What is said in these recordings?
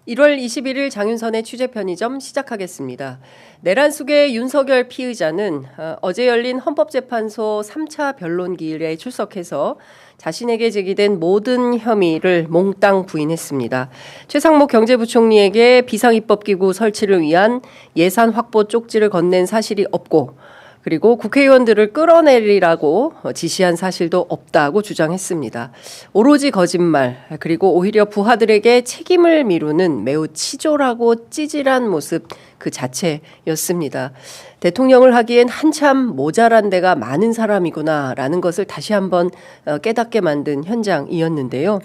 1월 21일 장윤선의 취재편의점 시작하겠습니다. 내란 속의 윤석열 피의자는 어제 열린 헌법재판소 3차 변론기일에 출석해서 자신에게 제기된 모든 혐의를 몽땅 부인했습니다. 최상목 경제부총리에게 비상입법기구 설치를 위한 예산 확보 쪽지를 건넨 사실이 없고, 그리고 국회의원들을 끌어내리라고 지시한 사실도 없다고 주장했습니다. 오로지 거짓말, 그리고 오히려 부하들에게 책임을 미루는 매우 치졸하고 찌질한 모습 그 자체였습니다. 대통령을 하기엔 한참 모자란 데가 많은 사람이구나라는 것을 다시 한번 깨닫게 만든 현장이었는데요.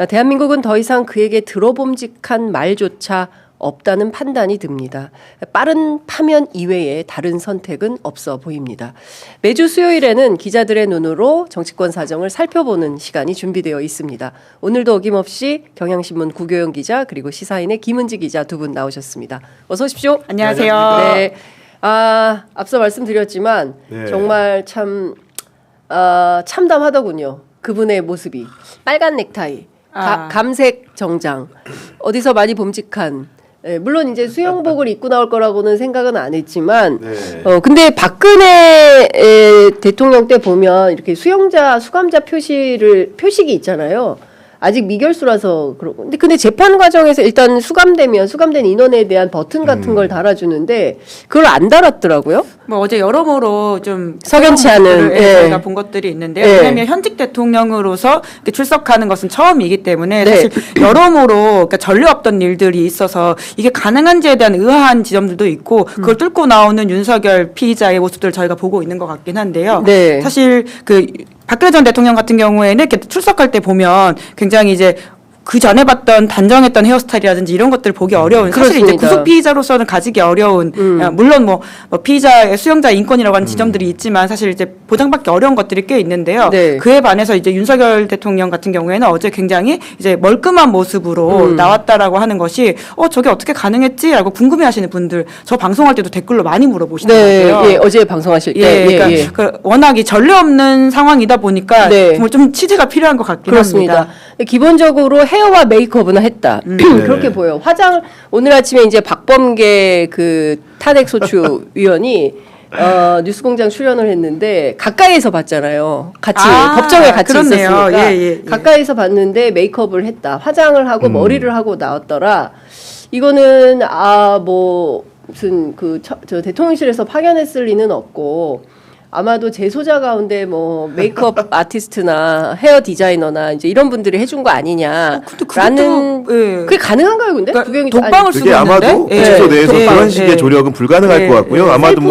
대한민국은 더 이상 그에게 들어봄직한 말조차 없다는 판단이 듭니다. 빠른 파면 이외에 다른 선택은 없어 보입니다. 매주 수요일에는 기자들의 눈으로 정치권 사정을 살펴보는 시간이 준비되어 있습니다. 오늘도 어김없이 경향신문 구교영 기자 그리고 시사인의 김은지 기자 두 분 나오셨습니다. 어서 오십시오. 안녕하세요. 네. 앞서 말씀드렸지만 정말 참 참담하더군요. 그분의 모습이. 빨간 넥타이, 감색 정장, 어디서 많이 봄직한. 네, 물론 이제 수영복을 입고 나올 거라고는 생각은 안 했지만, 근데 박근혜 대통령 때 보면 이렇게 수감자 표식이 있잖아요. 아직 미결수라서 그러고. 근데 재판 과정에서 일단 수감된 인원에 대한 버튼 같은 걸 달아주는데 그걸 안 달았더라고요. 뭐 어제 여러모로 좀 석연치 않은 저희가 본 것들이 있는데요. 왜냐하면 현직 대통령으로서 출석하는 것은 처음이기 때문에 사실 여러모로 그러니까 전례 없던 일들이 있어서 이게 가능한지에 대한 의아한 지점들도 있고 그걸 뚫고 나오는 윤석열 피의자의 모습들을 저희가 보고 있는 것 같긴 한데요. 사실 박근혜 전 대통령 같은 경우에는 이렇게 출석할 때 보면 굉장히 이제 그 전에 봤던 단정했던 헤어스타일이라든지 이런 것들을 보기 어려운 사실 이제 구속 피의자로서는 가지기 어려운 물론 뭐 피의자의 수용자 인권이라고 하는 지점들이 있지만 사실 이제 보장받기 어려운 것들이 꽤 있는데요. 그에 반해서 이제 윤석열 대통령 같은 경우에는 어제 굉장히 이제 멀끔한 모습으로 나왔다라고 하는 것이 저게 어떻게 가능했지라고 궁금해하시는 분들 저 방송할 때도 댓글로 많이 물어보시더라고요. 네, 어제 방송하실 때. 그러니까 워낙 전례 없는 상황이다 보니까 정말 좀 취재가 필요한 것 같긴 합니다. 기본적으로 헤어와 메이크업은 했다. 그렇게 보여요. 오늘 아침에 이제 박범계 탄핵소추 위원이 뉴스공장 출연을 했는데 가까이에서 봤잖아요. 같이 법정에 같이 있었으니까 가까이서 봤는데 메이크업을 했다. 화장을 하고 머리를 하고 나왔더라. 이거는 무슨 저 대통령실에서 파견했을 리는 없고. 아마도 재소자 가운데 메이크업 아티스트나 헤어 디자이너나 이제 이런 분들이 해준 거 아니냐라는 그게 가능한가요, 근데? 독방을 쓰고 그게 아마도 구치소 내에서 그런 식의 조력은 불가능할 것 같고요. 아마도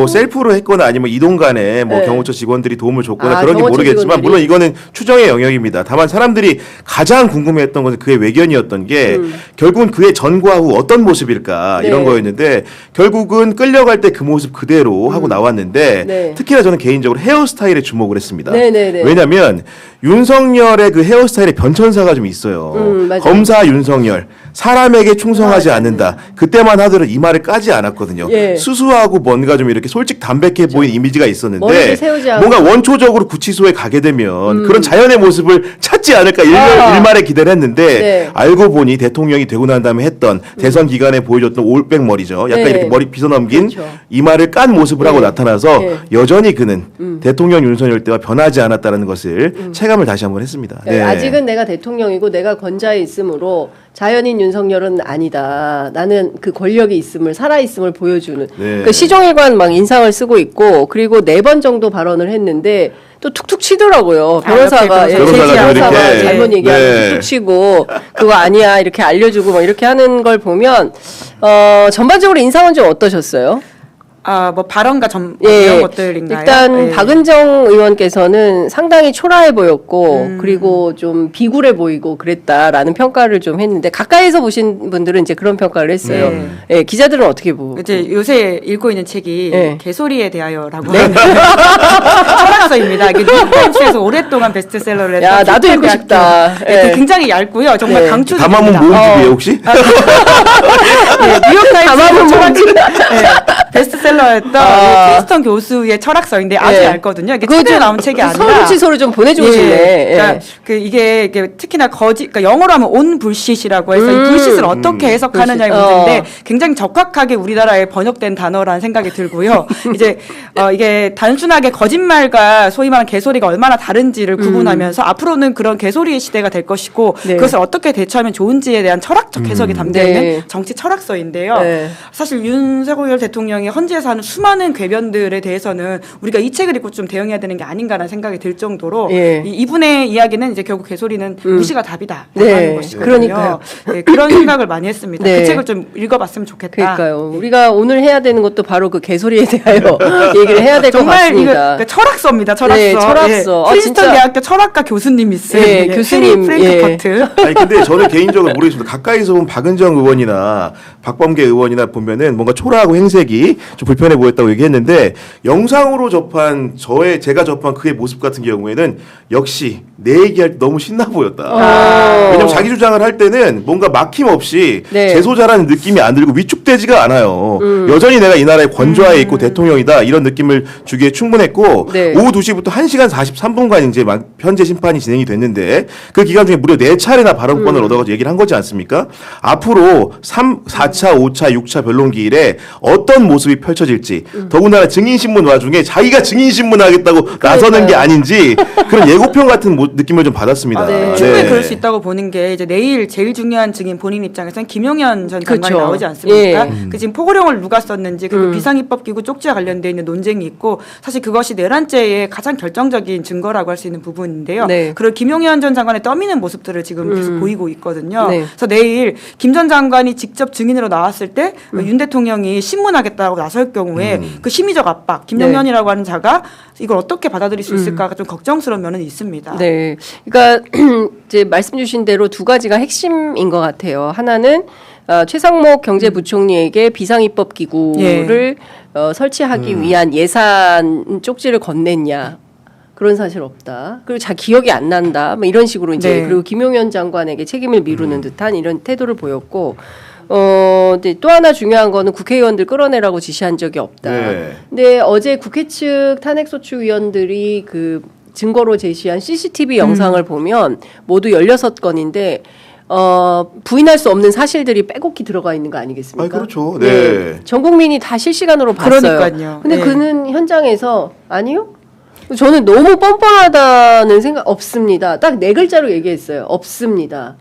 셀프로 했거나 아니면 이동간에 경호처 직원들이 도움을 줬거나 그런지 모르겠지만 물론 이거는 추정의 영역입니다. 다만 사람들이 가장 궁금해했던 것은 그의 외견이었던 게 결국은 그의 전과 후 어떤 모습일까 이런 거였는데 결국은 끌려갈 때 그 모습 그대로 하고 나왔는데. 특히나 저는 개인적으로 헤어스타일에 주목을 했습니다. 왜냐하면 윤석열의 그 헤어스타일에 변천사가 좀 있어요. 검사 윤석열, 사람에게 충성하지 않는다. 그때만 하더라도 이마를 까지 않았거든요. 수수하고 뭔가 좀 이렇게 솔직 담백해 보이는 이미지가 있었는데 뭔가 원초적으로 구치소에 가게 되면 그런 자연의 모습을 찾지 않을까 일말에 기대를 했는데 알고 보니 대통령이 되고 난 다음에 했던 대선 기간에 보여줬던 올백 머리죠. 약간 이렇게 머리 빗어넘긴 이마를 깐 모습을 하고 나타나서 여전히 그는 대통령 윤석열 때와 변하지 않았다는 것을 체감을 다시 한번 했습니다. 아직은 내가 대통령이고 내가 권좌에 있으므로 자연인 윤석열은 아니다. 나는 그 권력이 있음을 살아있음을 보여주는 시종일관 막 인상을 쓰고 있고 그리고 4번 정도 발언을 했는데 또 툭툭 치더라고요. 변호사가 잘못 얘기하면 툭툭 치고 그거 아니야 이렇게 알려주고 막 이렇게 하는 걸 보면 전반적으로 인상은 좀 어떠셨어요? 발언과 이런 것들인가요? 일단 박은정 의원께서는 상당히 초라해 보였고 그리고 좀 비굴해 보이고 그랬다라는 평가를 좀 했는데 가까이서 보신 분들은 이제 그런 평가를 했어요. 기자들은 어떻게 보고? 이제 요새 읽고 있는 책이 개소리에 대하여라고 하는 철학서입니다. 뉴욕타임스에서 오랫동안 베스트셀러를 했던. 야, 나도 읽고 싶다. 굉장히 얇고요. 정말 강추드립니다. 담화문 모음집이에요 혹시? 뉴욕타임스 베스트셀러 베스트셀러였던 프린스턴 교수의 철학서인데 아주 얇거든요. 이게 최근에 나온 책이 아니라 서울지서로 좀 보내주고 싶네. 그러니까 이게 특히나 그러니까 영어로 하면 on bullshit이라고 해서 이 불시를 어떻게 해석하느냐의 문제인데 굉장히 적확하게 우리나라에 번역된 단어라는 생각이 들고요. 이제 이게 단순하게 거짓말과 소위 말하는 개소리가 얼마나 다른지를 구분하면서 앞으로는 그런 개소리의 시대가 될 것이고 그것을 어떻게 대처하면 좋은지에 대한 철학적 해석이 담겨 있는 정치 철학서인데요. 사실 윤석열 대통령이 헌재에서 하는 수많은 궤변들에 대해서는 우리가 이 책을 읽고 좀 대응해야 되는 게 아닌가라는 생각이 들 정도로 이분의 이야기는 이제 결국 개소리는 무시가 답이다 하는 것이거든요. 그러니까요. 그런 생각을 많이 했습니다. 그 책을 좀 읽어봤으면 좋겠다. 그러니까요. 우리가 오늘 해야 되는 것도 바로 그 개소리에 대하여 얘기를 해야 될 것 같습니다. 정말 철학서입니다. 철학서. 네, 철학서. 프린스턴 대학교 철학과 교수님이 쓴 교수님 프랭크퍼트. 아니 근데 저는 개인적으로 모르겠습니다. 가까이서 본 박은정 의원이나 박범계 의원이나 보면은 뭔가 초라하고 행색이 좀 불편해 보였다고 얘기했는데 영상으로 접한 제가 접한 그의 모습 같은 경우에는 역시 내 얘기할 때 너무 신나 보였다. 왜냐면 자기 주장을 할 때는 뭔가 막힘없이 재소자라는 느낌이 안 들고 위축되지가 않아요. 여전히 내가 이 나라의 권좌에 있고 대통령이다 이런 느낌을 주기에 충분했고 오후 2시부터 1시간 43분간 이제 현재 심판이 진행이 됐는데 그 기간 중에 무려 4차례나 발언권을 얻어가지고 얘기를 한 거지 않습니까? 앞으로 3, 4차, 5차, 6차 변론기일에 어떤 모습이 펼쳐질지 더군다나 증인신문 와중에 자기가 증인신문 하겠다고 나서는 게 아닌지 그런 예고편 같은 느낌을 좀 받았습니다. 충분히 그럴 수 있다고 보는 게 이제 내일 제일 중요한 증인 본인 입장에서는 김용현 전 장관이 나오지 않습니까? 그 지금 포고령을 누가 썼는지 그리고 비상입법기구 쪽지와 관련돼 있는 논쟁이 있고 사실 그것이 내란죄의 가장 결정적인 증거라고 할 수 있는 부분인데요. 그리고 김용현 전 장관의 떠미는 모습들을 지금 계속 보이고 있거든요. 그래서 내일 김 전 장관이 직접 증인으로 나왔을 때 윤 대통령이 신문하겠다고 나설 경우에 그 심리적 압박, 김용현이라고 하는 자가 이걸 어떻게 받아들일 수 있을까가 좀 걱정스러운 면은 있습니다. 네, 그러니까 이제 말씀 주신 대로 두 가지가 핵심인 것 같아요. 하나는 최상목 경제부총리에게 비상입법기구를 설치하기 위한 예산 쪽지를 건넸냐. 그런 사실 없다. 그리고 자 기억이 안 난다. 뭐 이런 식으로 이제 그리고 김용현 장관에게 책임을 미루는 듯한 이런 태도를 보였고 또 하나 중요한 거는 국회의원들 끌어내라고 지시한 적이 없다. 근데 어제 국회 측 탄핵소추위원들이 그 증거로 제시한 CCTV 영상을 보면 모두 16건인데 부인할 수 없는 사실들이 빼곡히 들어가 있는 거 아니겠습니까? 그렇죠. 전 국민이 다 실시간으로 봤어요. 그러니까요. 근데 그는 현장에서 아니요? 저는 너무 뻔뻔하다는 생각 없습니다. 딱 4글자로 얘기했어요. 없습니다.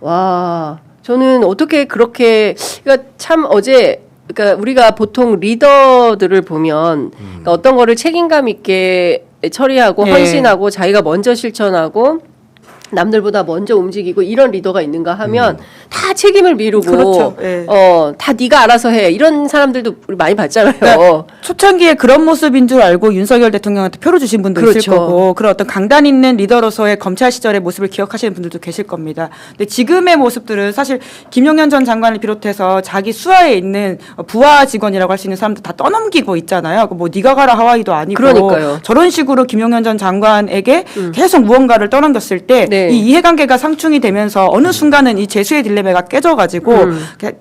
와, 저는 어떻게 그렇게 그러니까 참 어제 그러니까 우리가 보통 리더들을 보면 그러니까 어떤 거를 책임감 있게 처리하고 헌신하고 자기가 먼저 실천하고 남들보다 먼저 움직이고 이런 리더가 있는가 하면 다 책임을 미루고 다 네가 알아서 해 이런 사람들도 우리 많이 봤잖아요. 그러니까 초창기에 그런 모습인 줄 알고 윤석열 대통령한테 표를 주신 분도 있을 거고 그런 어떤 강단 있는 리더로서의 검찰 시절의 모습을 기억하시는 분들도 계실 겁니다. 근데 지금의 모습들은 사실 김용현 전 장관을 비롯해서 자기 수하에 있는 부하 직원이라고 할 수 있는 사람들 다 떠넘기고 있잖아요. 뭐 네가 가라 하와이도 아니고 그러니까요. 저런 식으로 김용현 전 장관에게 계속 무언가를 떠넘겼을 때 이 이해관계가 상충이 되면서 어느 순간은 이 재수의 딜레마가 깨져가지고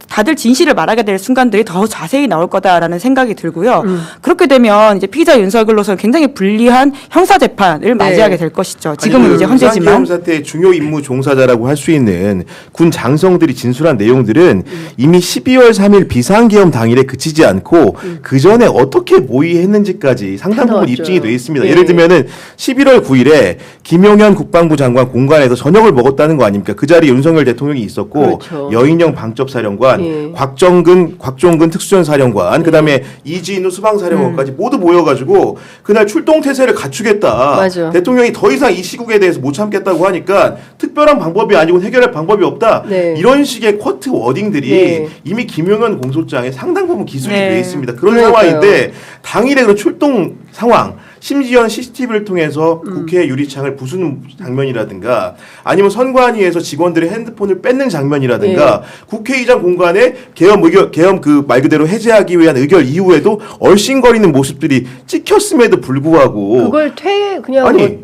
다들 진실을 말하게 될 순간들이 더 자세히 나올 거다라는 생각이 들고요. 그렇게 되면 이제 피의자 윤석열로서는 굉장히 불리한 형사 재판을 맞이하게 될 것이죠. 지금은 이제 헌재지만 비상계엄 사태의 중요 임무 종사자라고 할 수 있는 군 장성들이 진술한 내용들은 이미 12월 3일 비상계엄 당일에 그치지 않고 그 전에 어떻게 모의했는지까지 상당 부분 입증이 돼 있습니다. 예를 들면은 11월 9일에 김용현 국방부 장관 공간에서 저녁을 먹었다는 거 아닙니까? 그 자리에 윤석열 대통령이 있었고 여인영 방첩사령관, 곽종근 특수전사령관, 그다음에 이진우 수방사령관까지 모두 모여가지고 그날 출동태세를 갖추겠다. 대통령이 더 이상 이 시국에 대해서 못 참겠다고 하니까 특별한 방법이 아니고 해결할 방법이 없다. 이런 식의 쿼트 워딩들이 이미 김용현 공소장에 상당 부분 기술이 돼 있습니다. 그런 상황인데 당일에 그런 출동 상황 심지어는 CCTV를 통해서 국회 유리창을 부수는 장면이라든가 아니면 선관위에서 직원들의 핸드폰을 뺏는 장면이라든가 국회의장 공간에 계엄 그 말 그대로 해제하기 위한 의결 이후에도 얼씬거리는 모습들이 찍혔음에도 불구하고 그걸 그냥 아니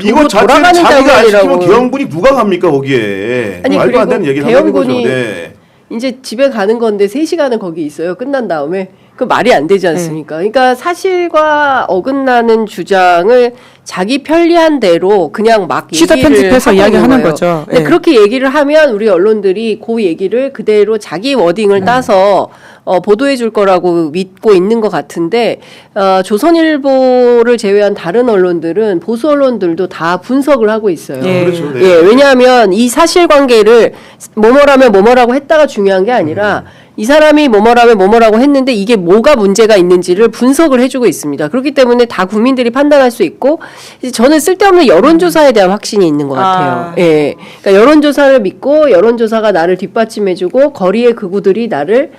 이거 자체를 자기가 안 시키면 계엄군이 누가 갑니까 거기에. 아니 말도 안 되는 얘기를 하는 거죠. 이제 집에 가는 건데 3시간은 거기 있어요. 끝난 다음에 그 말이 안 되지 않습니까? 그러니까 사실과 어긋나는 주장을 자기 편리한 대로 그냥 막 시사 얘기를 편집해서 하고 이야기하는 있는 거죠. 근데 예. 그렇게 얘기를 하면 우리 언론들이 그 얘기를 그대로 자기 워딩을 따서 보도해 줄 거라고 믿고 있는 것 같은데 조선일보를 제외한 다른 언론들은 보수 언론들도 다 분석을 하고 있어요. 예. 그렇죠. 네. 예, 왜냐하면 이 사실관계를 뭐뭐라면 뭐뭐라고 했다가 중요한 게 아니라 이 사람이 뭐뭐라면 뭐뭐라고 했는데 이게 뭐가 문제가 있는지를 분석을 해주고 있습니다. 그렇기 때문에 다 국민들이 판단할 수 있고 이제 저는 쓸데없는 여론조사에 대한 확신이 있는 것 같아요. 예, 그러니까 여론조사를 믿고 여론조사가 나를 뒷받침해주고 거리의 극우들이 나를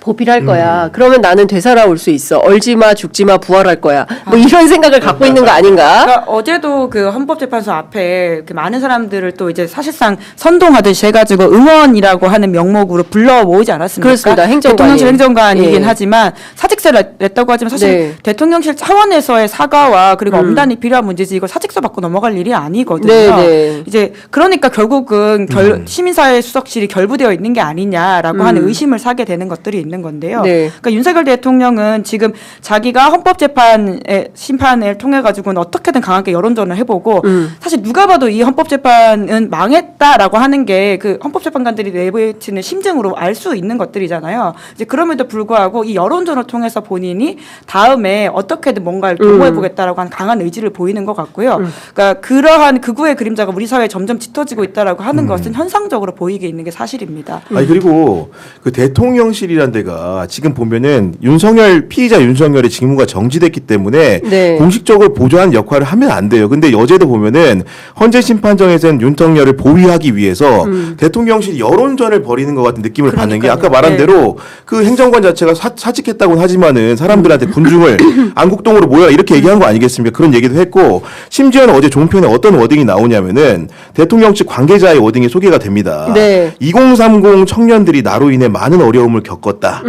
보필할 거야. 그러면 나는 되살아올 수 있어. 얼지마, 죽지마, 부활할 거야. 뭐 이런 생각을 갖고 있는 거 아닌가? 그러니까 어제도 그 헌법재판소 앞에 그 많은 사람들을 또 이제 사실상 선동하듯이 해가지고 응원이라고 하는 명목으로 불러 모으지 않았습니까? 그렇습니다. 행정관이. 대통령실 행정관이긴 예. 하지만 사직서를 냈다고 하지만 사실 네. 대통령실 차원에서의 사과와 그리고 엄단이 필요한 문제지 이거 사직서 받고 넘어갈 일이 아니거든요. 네, 네. 이제 그러니까 결국은 시민사회 수석실이 결부되어 있는 게 아니냐라고 하는 의심을 사게 되는 것들이 있는 건데요. 네. 그러니까 윤석열 대통령은 지금 자기가 헌법재판의 심판을 통해 가지고는 어떻게든 강하게 여론전을 해보고 사실 누가 봐도 이 헌법재판은 망했다라고 하는 게 그 헌법재판관들이 내부치는 심증으로 알 수 있는 것들이잖아요. 이제 그럼에도 불구하고 이 여론전을 통해서 본인이 다음에 어떻게든 뭔가를 도모해보겠다라고 하는 강한 의지를 보이는 것 같고요. 그러니까 그러한 극우의 그림자가 우리 사회에 점점 짙어지고 있다라고 하는 것은 현상적으로 보이게 있는 게 사실입니다. 아니 그리고 그 대통령실이란 데가 지금 보면은 피의자 윤석열의 직무가 정지됐기 때문에 네. 공식적으로 보조하는 역할을 하면 안 돼요. 근데 어제도 보면은 헌재 심판정에서는 윤석열을 보위하기 위해서 대통령실이 여론전을 벌이는 것 같은 느낌을 받는 게 아까 말한 네. 대로 그 행정관 자체가 사직했다고는 하지만은 사람들한테 군중을 안국동으로 모여라 이렇게 얘기한 거 아니겠습니까? 그런 얘기도 했고 심지어는 어제 종편에 어떤 워딩이 나오냐면은 대통령 측 관계자의 워딩이 소개가 됩니다. 네. 2030 청년들이 나로 인해 많은 어려움을 겪었다.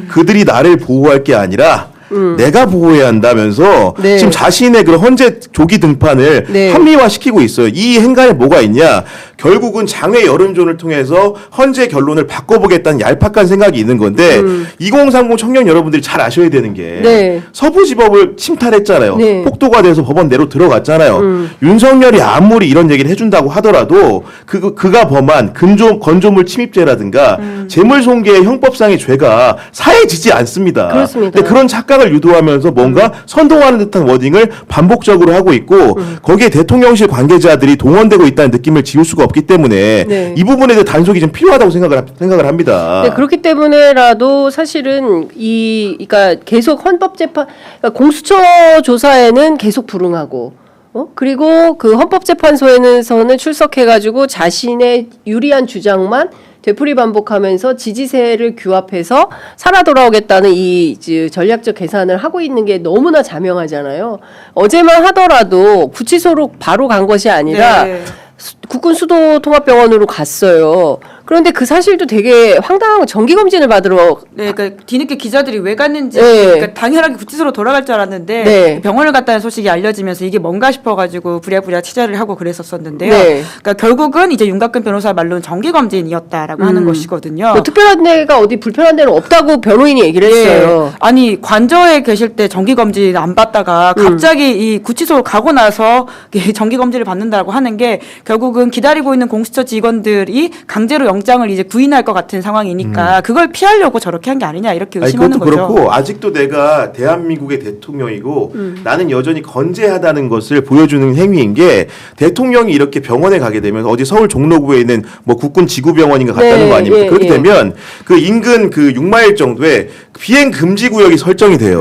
그들이 나를 보호할 게 아니라 내가 보호해야 한다면서 네. 지금 자신의 그런 헌재 조기 등판을 네. 합리화시키고 있어요. 이 행간에 뭐가 있냐? 결국은 장외 여론전을 통해서 헌재 결론을 바꿔보겠다는 얄팍한 생각이 있는 건데 2030 청년 여러분들이 잘 아셔야 되는 게 네. 서부지법을 침탈했잖아요. 네. 폭도가 돼서 법원 내로 들어갔잖아요. 윤석열이 아무리 이런 얘기를 해준다고 하더라도 그가 범한 건조물 침입죄라든가 재물손괴의 형법상의 죄가 사해지지 않습니다. 그렇습니다. 근데 그런 착각을 유도하면서 뭔가 선동하는 듯한 워딩을 반복적으로 하고 있고 거기에 대통령실 관계자들이 동원되고 있다는 느낌을 지울 수가 없기 때문에 네. 이 부분에 대해 단속이 좀 필요하다고 생각을 합니다. 네, 그렇기 때문에라도 사실은 그러니까 계속 헌법재판, 그러니까 공수처 조사에는 계속 불응하고, 그리고 그 헌법재판소에서는 출석해가지고 자신의 유리한 주장만 되풀이 반복하면서 지지세를 규합해서 살아 돌아오겠다는 이 전략적 계산을 하고 있는 게 너무나 자명하잖아요. 어제만 하더라도 구치소로 바로 간 것이 아니라 네. 국군 수도통합병원으로 갔어요. 그런데 그 사실도 되게 황당한 정기검진을 받으러 네, 그러니까 뒤늦게 기자들이 왜 갔는지 네. 그러니까 당연하게 구치소로 돌아갈 줄 알았는데 네. 병원을 갔다는 소식이 알려지면서 이게 뭔가 싶어가지고 부랴부랴 취재를 하고 그랬었었는데요. 네. 그러니까 결국은 이제 윤곽근 변호사 말로는 정기검진이었다라고 하는 것이거든요. 뭐 특별한 데가 어디 불편한 데는 없다고 변호인이 얘기를 했어요. 예. 아니 관저에 계실 때 정기검진 안 받다가 갑자기 이 구치소 가고 나서 정기검진을 받는다고 하는 게 결국은 기다리고 있는 공수처 직원들이 강제로 영장을 이제 구인할 것 같은 상황이니까 그걸 피하려고 저렇게 한 게 아니냐 이렇게 의심하는 그것도 거죠. 그렇고 아직도 내가 대한민국의 대통령이고 나는 여전히 건재하다는 것을 보여주는 행위인 게 대통령이 이렇게 병원에 가게 되면 어디 서울 종로구에 있는 뭐 국군 지구병원인가 갔다는 네, 거 아닙니까? 예, 그렇게 예. 되면 그 인근 그 6마일 정도에 비행 금지 구역이 설정이 돼요.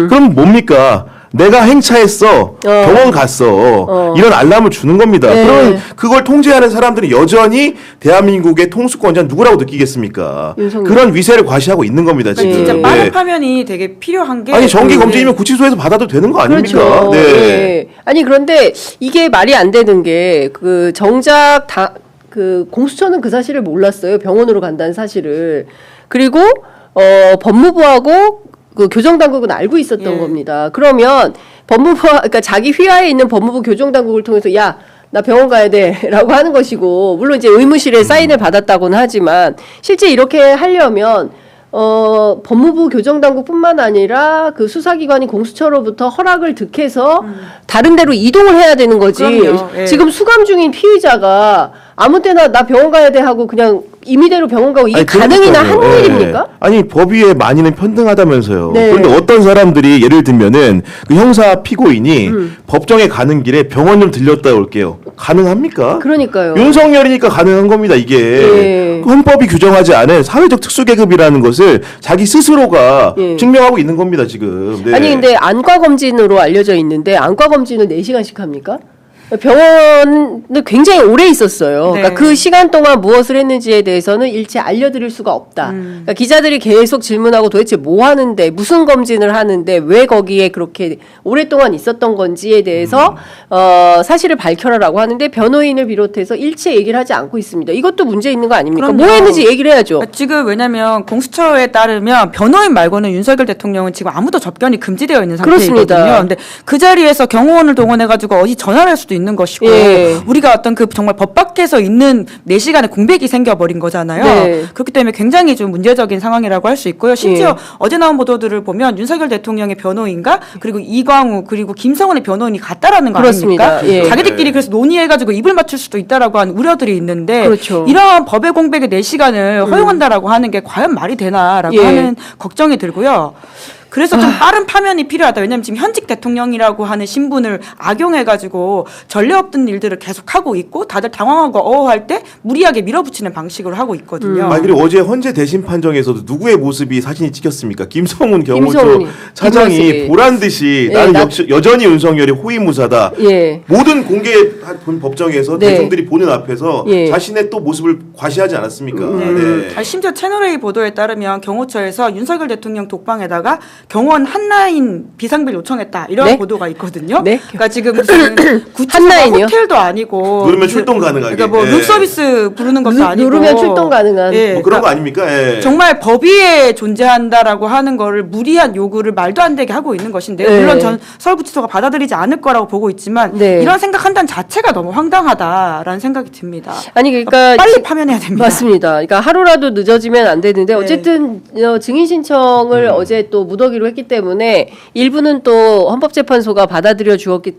그럼 뭡니까? 내가 행차했어. 병원 갔어. 이런 알람을 주는 겁니다. 네. 그러면 그걸 통제하는 사람들은 여전히 대한민국의 통수권자는 누구라고 느끼겠습니까? 윤석열. 그런 위세를 과시하고 있는 겁니다. 지금. 진짜 네. 빠른 파면이 되게 필요한 게 아니 정기 네. 검진이면 구치소에서 받아도 되는 거 아닙니까? 그렇죠. 네. 네. 아니 그런데 이게 말이 안 되는 게 그 정작 그 공수처는 그 사실을 몰랐어요. 병원으로 간다는 사실을. 그리고 법무부하고 그 교정당국은 알고 있었던 예. 겁니다. 그러면 그러니까 자기 휘하에 있는 법무부 교정당국을 통해서 야, 나 병원 가야 돼라고 하는 것이고 물론 이제 의무실에 사인을 받았다고는 하지만 실제 이렇게 하려면 법무부 교정당국뿐만 아니라 그 수사기관인 공수처로부터 허락을 득해서 다른 데로 이동을 해야 되는 거지. 그럼요. 예. 지금 수감 중인 피의자가 아무 때나 나 병원 가야 돼 하고 그냥 임의대로 병원 가고 이게 가능이나 하는 예. 일입니까? 아니 법 위에 많이는 편등하다면서요. 네. 그런데 어떤 사람들이 예를 들면은 그 형사 피고인이 법정에 가는 길에 병원 좀 들렸다 올게요. 가능합니까? 그러니까요. 윤석열이니까 가능한 겁니다. 이게 예. 헌법이 규정하지 않은 사회적 특수계급이라는 것을 자기 스스로가 예. 증명하고 있는 겁니다. 지금. 네. 아니 근데 안과 검진으로 알려져 있는데 안과 검진을 4시간씩 합니까? 병원을 굉장히 오래 있었어요. 네. 그러니까 그 시간 동안 무엇을 했는지에 대해서는 일체 알려드릴 수가 없다. 그러니까 기자들이 계속 질문하고 도대체 뭐 하는데 무슨 검진을 하는데 왜 거기에 그렇게 오랫동안 있었던 건지에 대해서 사실을 밝혀라라고 하는데 변호인을 비롯해서 일체 얘기를 하지 않고 있습니다. 이것도 문제 있는 거 아닙니까? 그럼요. 뭐 했는지 얘기를 해야죠. 지금 왜냐면 공수처에 따르면 변호인 말고는 윤석열 대통령은 지금 아무도 접견이 금지되어 있는 상태이거든요. 그렇습니다. 근데 그 자리에서 경호원을 동원해가지고 어디 전화를 할 수도 있는 것이고 예. 우리가 어떤 그 정말 법 밖에서 있는 4시간의 공백이 생겨버린 거잖아요. 네. 그렇기 때문에 굉장히 좀 문제적인 상황이라고 할 수 있고요. 심지어 어제 나온 보도들을 보면 윤석열 대통령의 변호인과 그리고 이광우 그리고 김성원의 변호인이 같다라는 거 그렇습니다. 아닙니까? 예. 자기들끼리 그래서 논의해가지고 입을 맞출 수도 있다라고 하는 우려들이 있는데 그렇죠. 이러한 법의 공백의 4시간을 허용한다라고 하는 게 과연 말이 되나라고 예. 하는 걱정이 들고요. 그래서 좀 빠른 파면이 필요하다. 왜냐하면 지금 현직 대통령이라고 하는 신분을 악용해가지고 전례 없던 일들을 계속하고 있고 다들 당황하고 어어할 때 무리하게 밀어붙이는 방식으로 하고 있거든요. 아니 그리고 어제 헌재 대심 판정에서도 누구의 모습이 사진이 찍혔습니까? 김성훈 경호처 김성훈이. 차장이 뒷모습이. 보란 듯이 예, 나는 여전히 윤석열이 호위무사다. 예. 모든 공개한 법정에서 네. 대중들이 보는 앞에서 예. 자신의 또 모습을 과시하지 않았습니까? 네. 아니, 심지어 채널A 보도에 따르면 경호처에서 윤석열 대통령 독방에다가 경호원 한라인 비상벨 요청했다 이런 네? 보도가 있거든요. 네? 그러니까 지금 무슨 구치소가 한라인이요? 호텔도 아니고 누르면 출동 가능하게. 그러니까 뭐 예. 룸서비스 부르는 것도 아니고 누르면 출동 가능한. 예, 뭐 그런 그러니까 거 아닙니까? 예. 정말 법위에 존재한다라고 하는 거를 무리한 요구를 말도 안 되게 하고 있는 것인데 네. 물론 전 서울구치소가 받아들이지 않을 거라고 보고 있지만 네. 이런 생각한다는 자체가 너무 황당하다라는 생각이 듭니다. 아니 그러니까 빨리 파면해야 됩니다. 맞습니다. 그러니까 하루라도 늦어지면 안 되는데 어쨌든 증인 신청을 어제 또 무더기로 했기 때문에 일부는 또 헌법재판소가 받아들여 주었기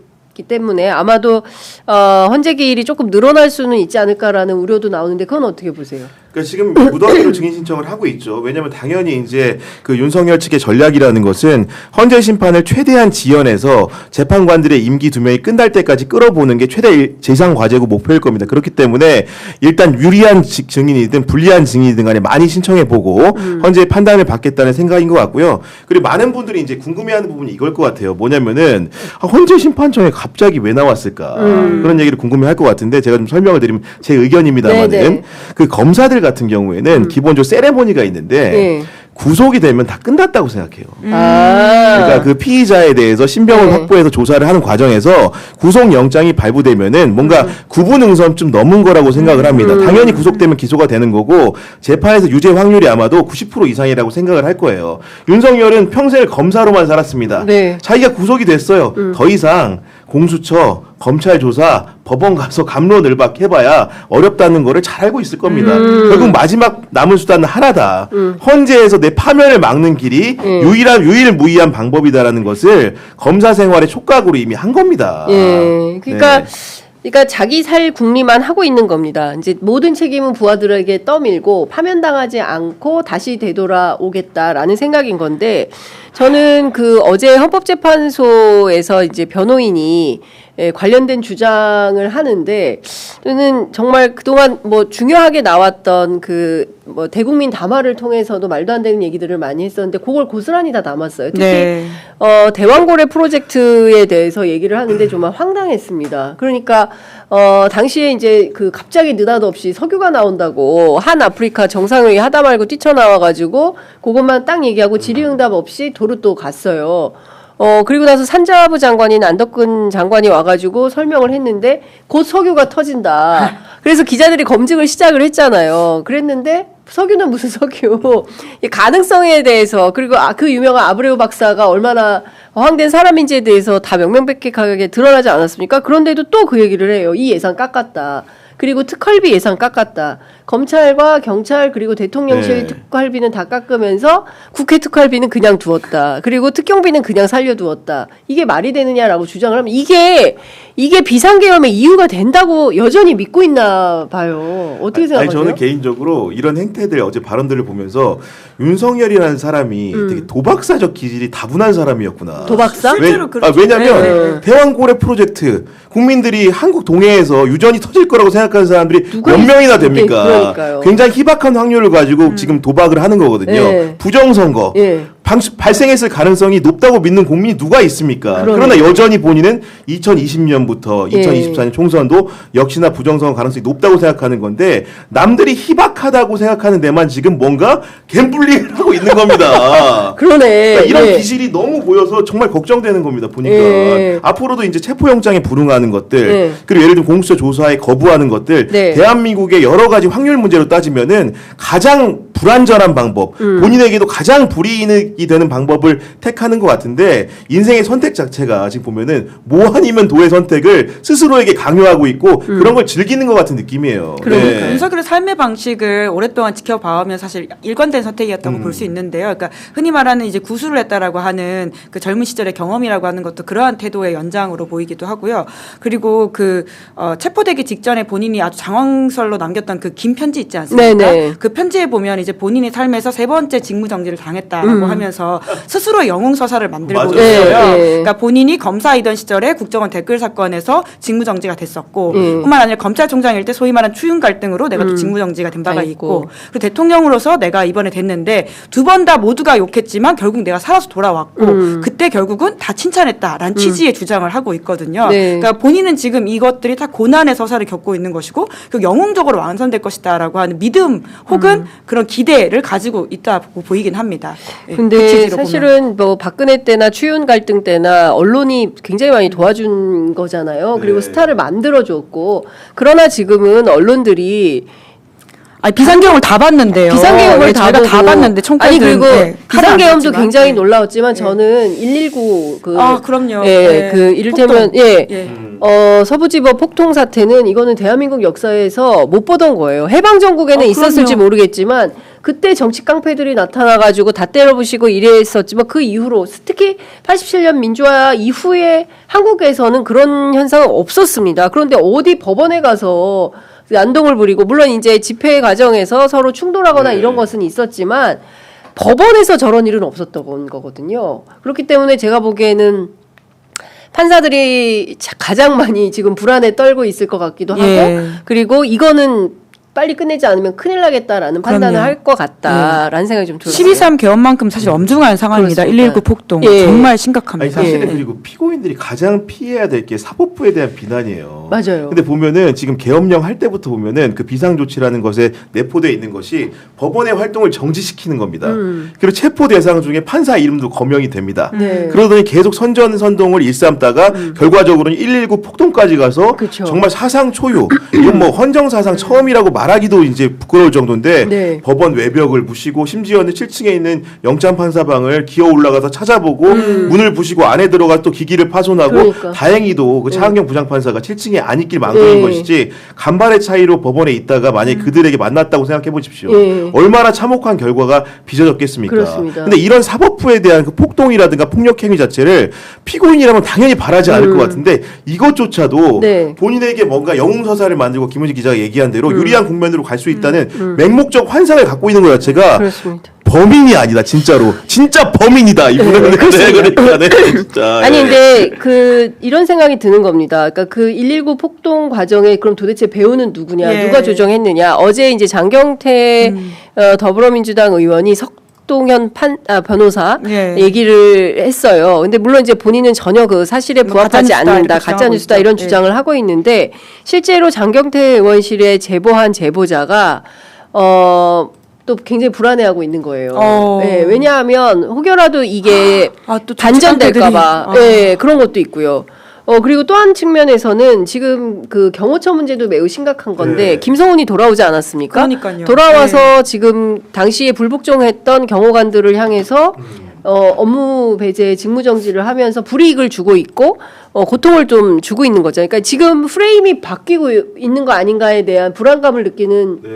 때문에 아마도 헌재 기일이 조금 늘어날 수는 있지 않을까라는 우려도 나오는데 그건 어떻게 보세요? 그러니까 지금 무더기로 증인 신청을 하고 있죠. 왜냐하면 당연히 이제 그 윤석열 측의 전략이라는 것은 헌재 심판을 최대한 지연해서 재판관들의 임기 2명이 끝날 때까지 끌어보는 게 최대 재상 과제고 목표일 겁니다. 그렇기 때문에 일단 유리한 증인이든 불리한 증인이든 간에 많이 신청해 보고 헌재의 판단을 받겠다는 생각인 것 같고요. 그리고 많은 분들이 이제 궁금해하는 부분이 이걸 것 같아요. 뭐냐면은 헌재 심판청에 갑자기 왜 나왔을까 그런 얘기를 궁금해할 것 같은데 제가 좀 설명을 드리면 제 의견입니다만은 네네. 그 검사들 같은 경우에는 기본적으로 세레모니가 있는데 네. 구속이 되면 다 끝났다고 생각해요. 아. 그러니까 그 피의자에 대해서 신병을 네. 확보해서 조사를 하는 과정에서 구속영장이 발부되면은 뭔가 구분응선 좀 넘은 거라고 생각을 합니다. 당연히 구속되면 기소가 되는 거고 재판에서 유죄 확률이 아마도 90% 이상이라고 생각을 할 거예요. 윤석열은 평생을 검사로만 살았습니다. 네. 자기가 구속이 됐어요. 더 이상 공수처, 검찰 조사, 법원 가서 갑론을박 해봐야 어렵다는 거를 잘 알고 있을 겁니다. 결국 마지막 남은 수단은 하나다. 헌재에서 내 파면을 막는 길이 유일무이한 방법이다라는 것을 검사 생활의 촉각으로 이미 한 겁니다. 예. 그러니까 네. 그러니까 자기 살 궁리만 하고 있는 겁니다. 이제 모든 책임은 부하들에게 떠밀고 파면당하지 않고 다시 되돌아오겠다라는 생각인 건데 저는 그 어제 헌법재판소에서 이제 변호인이 관련된 주장을 하는데 저는 정말 그동안 뭐 중요하게 나왔던 그 뭐 대국민 담화를 통해서도 말도 안 되는 얘기들을 많이 했었는데 그걸 고스란히 다 남았어요. 특히 네. 대왕고래 프로젝트에 대해서 얘기를 하는데 정말 황당했습니다. 그러니까 당시에 이제 그 갑자기 느닷없이 석유가 나온다고 한 아프리카 정상회의 하다 말고 뛰쳐나와가지고 그것만 딱 얘기하고 질의응답 없이 도로 또 갔어요. 그리고 나서 산자부 장관인 안덕근 장관이 와가지고 설명을 했는데 곧 석유가 터진다. 그래서 기자들이 검증을 시작을 했잖아요. 그랬는데 석유는 무슨 석유? 이 가능성에 대해서 그리고 그 유명한 아브레우 박사가 얼마나 허황된 사람인지에 대해서 다 명명백백하게 드러나지 않았습니까? 그런데도 또 그 얘기를 해요. 이 예산 깎았다. 그리고 특활비 예산 깎았다. 검찰과 경찰 그리고 대통령실 네. 특활비는 다 깎으면서 국회 특활비는 그냥 두었다. 그리고 특경비는 그냥 살려두었다. 이게 말이 되느냐라고 주장을 하면 이게 비상계엄의 이유가 된다고 여전히 믿고 있나 봐요. 어떻게 생각하세요? 저는 개인적으로 이런 행태들 어제 발언들을 보면서 윤석열이라는 사람이 되게 도박사적 기질이 다분한 사람이었구나. 도박사? 실제로 그렇죠. 왜냐하면 네. 대왕고래 프로젝트 국민들이 한국 동해에서 유전이 터질 거라고 생각하는 사람들이 누가 몇 명이나 있- 됩니까? 그러니까요. 굉장히 희박한 확률을 가지고 지금 도박을 하는 거거든요. 네. 부정선거. 예. 발생했을 가능성이 높다고 믿는 국민이 누가 있습니까? 그러네요. 그러나 여전히 본인은 2020년부터 예. 2024년 총선도 역시나 부정선거 가능성이 높다고 생각하는 건데 남들이 희박하다고 생각하는 데만 지금 뭔가 갬블링을 하고 있는 겁니다. 그러네. 그러니까 이런 예. 기질이 너무 보여서 정말 걱정되는 겁니다. 보니까 예. 앞으로도 이제 체포영장에 불응하는 것들 예. 그리고 예를 들면 공수처 조사에 거부하는 것들 네. 대한민국의 여러 가지 확률 문제로 따지면은 가장 불안전한 방법 본인에게도 가장 불이익이 되는 방법을 택하는 것 같은데 인생의 선택 자체가 지금 보면은 뭐 아니면 도의 선택을 스스로에게 강요하고 있고 그런 걸 즐기는 것 같은 느낌이에요. 그러니까요. 윤석열의 삶의 방식을 오랫동안 지켜봐오면 사실 일관된 선택이었다고 볼 수 있는데요. 그러니까 흔히 말하는 이제 구술을 했다라고 하는 그 젊은 시절의 경험이라고 하는 것도 그러한 태도의 연장으로 보이기도 하고요. 그리고 체포되기 직전에 본인이 아주 장황설로 남겼던 그 긴 편지 있지 않습니까? 네네. 그 편지에 보면 이제 본인의 삶에서 세 번째 직무정지를 당했다라고 하면서 스스로 영웅서사를 만들고 맞아요. 있어요. 네, 네. 그러니까 본인이 검사이던 시절에 국정원 댓글 사건에서 직무정지가 됐었고 뿐만 아니라 검찰총장일 때 소위 말하는 추윤 갈등으로 내가 또 직무정지가 된 바가 다 있고 있고. 그리고 대통령으로서 내가 이번에 됐는데 두 번 다 모두가 욕했지만 결국 내가 살아서 돌아왔고 그때 결국은 다 칭찬했다라는 취지의 주장을 하고 있거든요. 네. 그러니까 본인은 지금 이것들이 다 고난의 서사를 겪고 있는 것이고 그 영웅적으로 완성될 것이다라고 하는 믿음 혹은 그런 기대를 가지고 있다고 보이긴 합니다. 예, 그 근데 취지로 사실은 뭐 박근혜 때나 추윤 갈등 때나 언론이 굉장히 많이 도와준 거잖아요. 그리고 네. 스타를 만들어줬고 그러나 지금은 언론들이 아니 비상계엄을 다 봤는데요. 비상계엄을 예, 다 저희가 보고 다 봤는데 총칼은 아니 그리고 예, 비상계엄도 비상 안 굉장히 봤지만, 놀라웠지만 저는 119 그럼요. 예, 예. 그 이를테면 폭동. 예. 예. 서부지법 폭동 사태는 이거는 대한민국 역사에서 못 보던 거예요. 해방 전국에는 있었을지 그럼요. 모르겠지만 그때 정치 깡패들이 나타나가지고 다 때려부시고 이랬었지만 그 이후로 특히 87년 민주화 이후에 한국에서는 그런 현상은 없었습니다. 그런데 어디 법원에 가서 난동을 부리고 물론 이제 집회 과정에서 서로 충돌하거나 네. 이런 것은 있었지만 법원에서 저런 일은 없었던 거거든요. 그렇기 때문에 제가 보기에는 판사들이 가장 많이 지금 불안에 떨고 있을 것 같기도 하고 예. 그리고 이거는 빨리 끝내지 않으면 큰일 나겠다라는 판단을 그럼요. 할 것 같다라는 생각이 좀 들어요. 12.3 개헌만큼 사실 엄중한 상황입니다. 그렇습니다. 119 폭동 예. 정말 아니 심각합니다. 사실은 예. 그리고 피고인들이 가장 피해야 될 게 사법부에 대한 비난이에요. 맞아요. 근데 보면은 지금 계엄령 할 때부터 보면은 그 비상조치라는 것에 내포되어 있는 것이 법원의 활동을 정지시키는 겁니다. 그리고 체포 대상 중에 판사 이름도 거명이 됩니다. 네. 그러더니 계속 선전선동을 일삼다가 결과적으로는 119 폭동까지 가서 그쵸. 정말 사상 초유, 이건 뭐 헌정사상 처음이라고 말하기도 이제 부끄러울 정도인데 네. 법원 외벽을 부시고 심지어는 7층에 있는 영장판사방을 기어 올라가서 찾아보고 문을 부시고 안에 들어가 또 기기를 파손하고 그러니까. 다행히도 그 차은경 부장판사가 7층에 안 있길 망설인 네. 것이지 간발의 차이로 법원에 있다가 만약에 그들에게 만났다고 생각해 보십시오. 네. 얼마나 참혹한 결과가 빚어졌겠습니까? 그렇습니다. 근데 이런 사법부에 대한 그 폭동이라든가 폭력행위 자체를 피고인이라면 당연히 바라지 않을 것 같은데 이것조차도 네. 본인에게 뭔가 영웅서사를 만들고 김은지 기자가 얘기한 대로 유리한 국면으로 갈 수 있다는 맹목적 환상을 갖고 있는 것 자체가 그렇습니다. 범인이 아니다 진짜로 진짜 범인이다 이분은 그러니까 네, 진짜 아니 예. 근데 이런 생각이 드는 겁니다. 그러니까 그 119 폭동 과정에 그럼 도대체 배우는 누구냐, 예. 누가 조정했느냐. 어제 이제 장경태 더불어민주당 의원이 석동현 변호사 예. 얘기를 했어요. 근데 물론 이제 본인은 전혀 그 사실에 뭐 부합하지 가짜뉴스다 않는다, 이렇게 가짜 뉴스다 주장하고 이런 있죠. 주장을 하고 있는데 실제로 장경태 의원실에 제보한 제보자가 또 굉장히 불안해하고 있는 거예요. 예, 왜냐하면 혹여라도 이게 또 단전될까봐 정치판들이- 예, 그런 것도 있고요. 그리고 또 한 측면에서는 지금 그 경호처 문제도 매우 심각한 건데 네. 김성훈이 돌아오지 않았습니까? 그러니까요. 돌아와서 지금 당시에 불복종했던 경호관들을 향해서 업무 배제, 직무 정지를 하면서 불이익을 주고 있고 고통을 좀 주고 있는 거죠. 그러니까 지금 프레임이 바뀌고 있는 거 아닌가에 대한 불안감을 느끼는 네.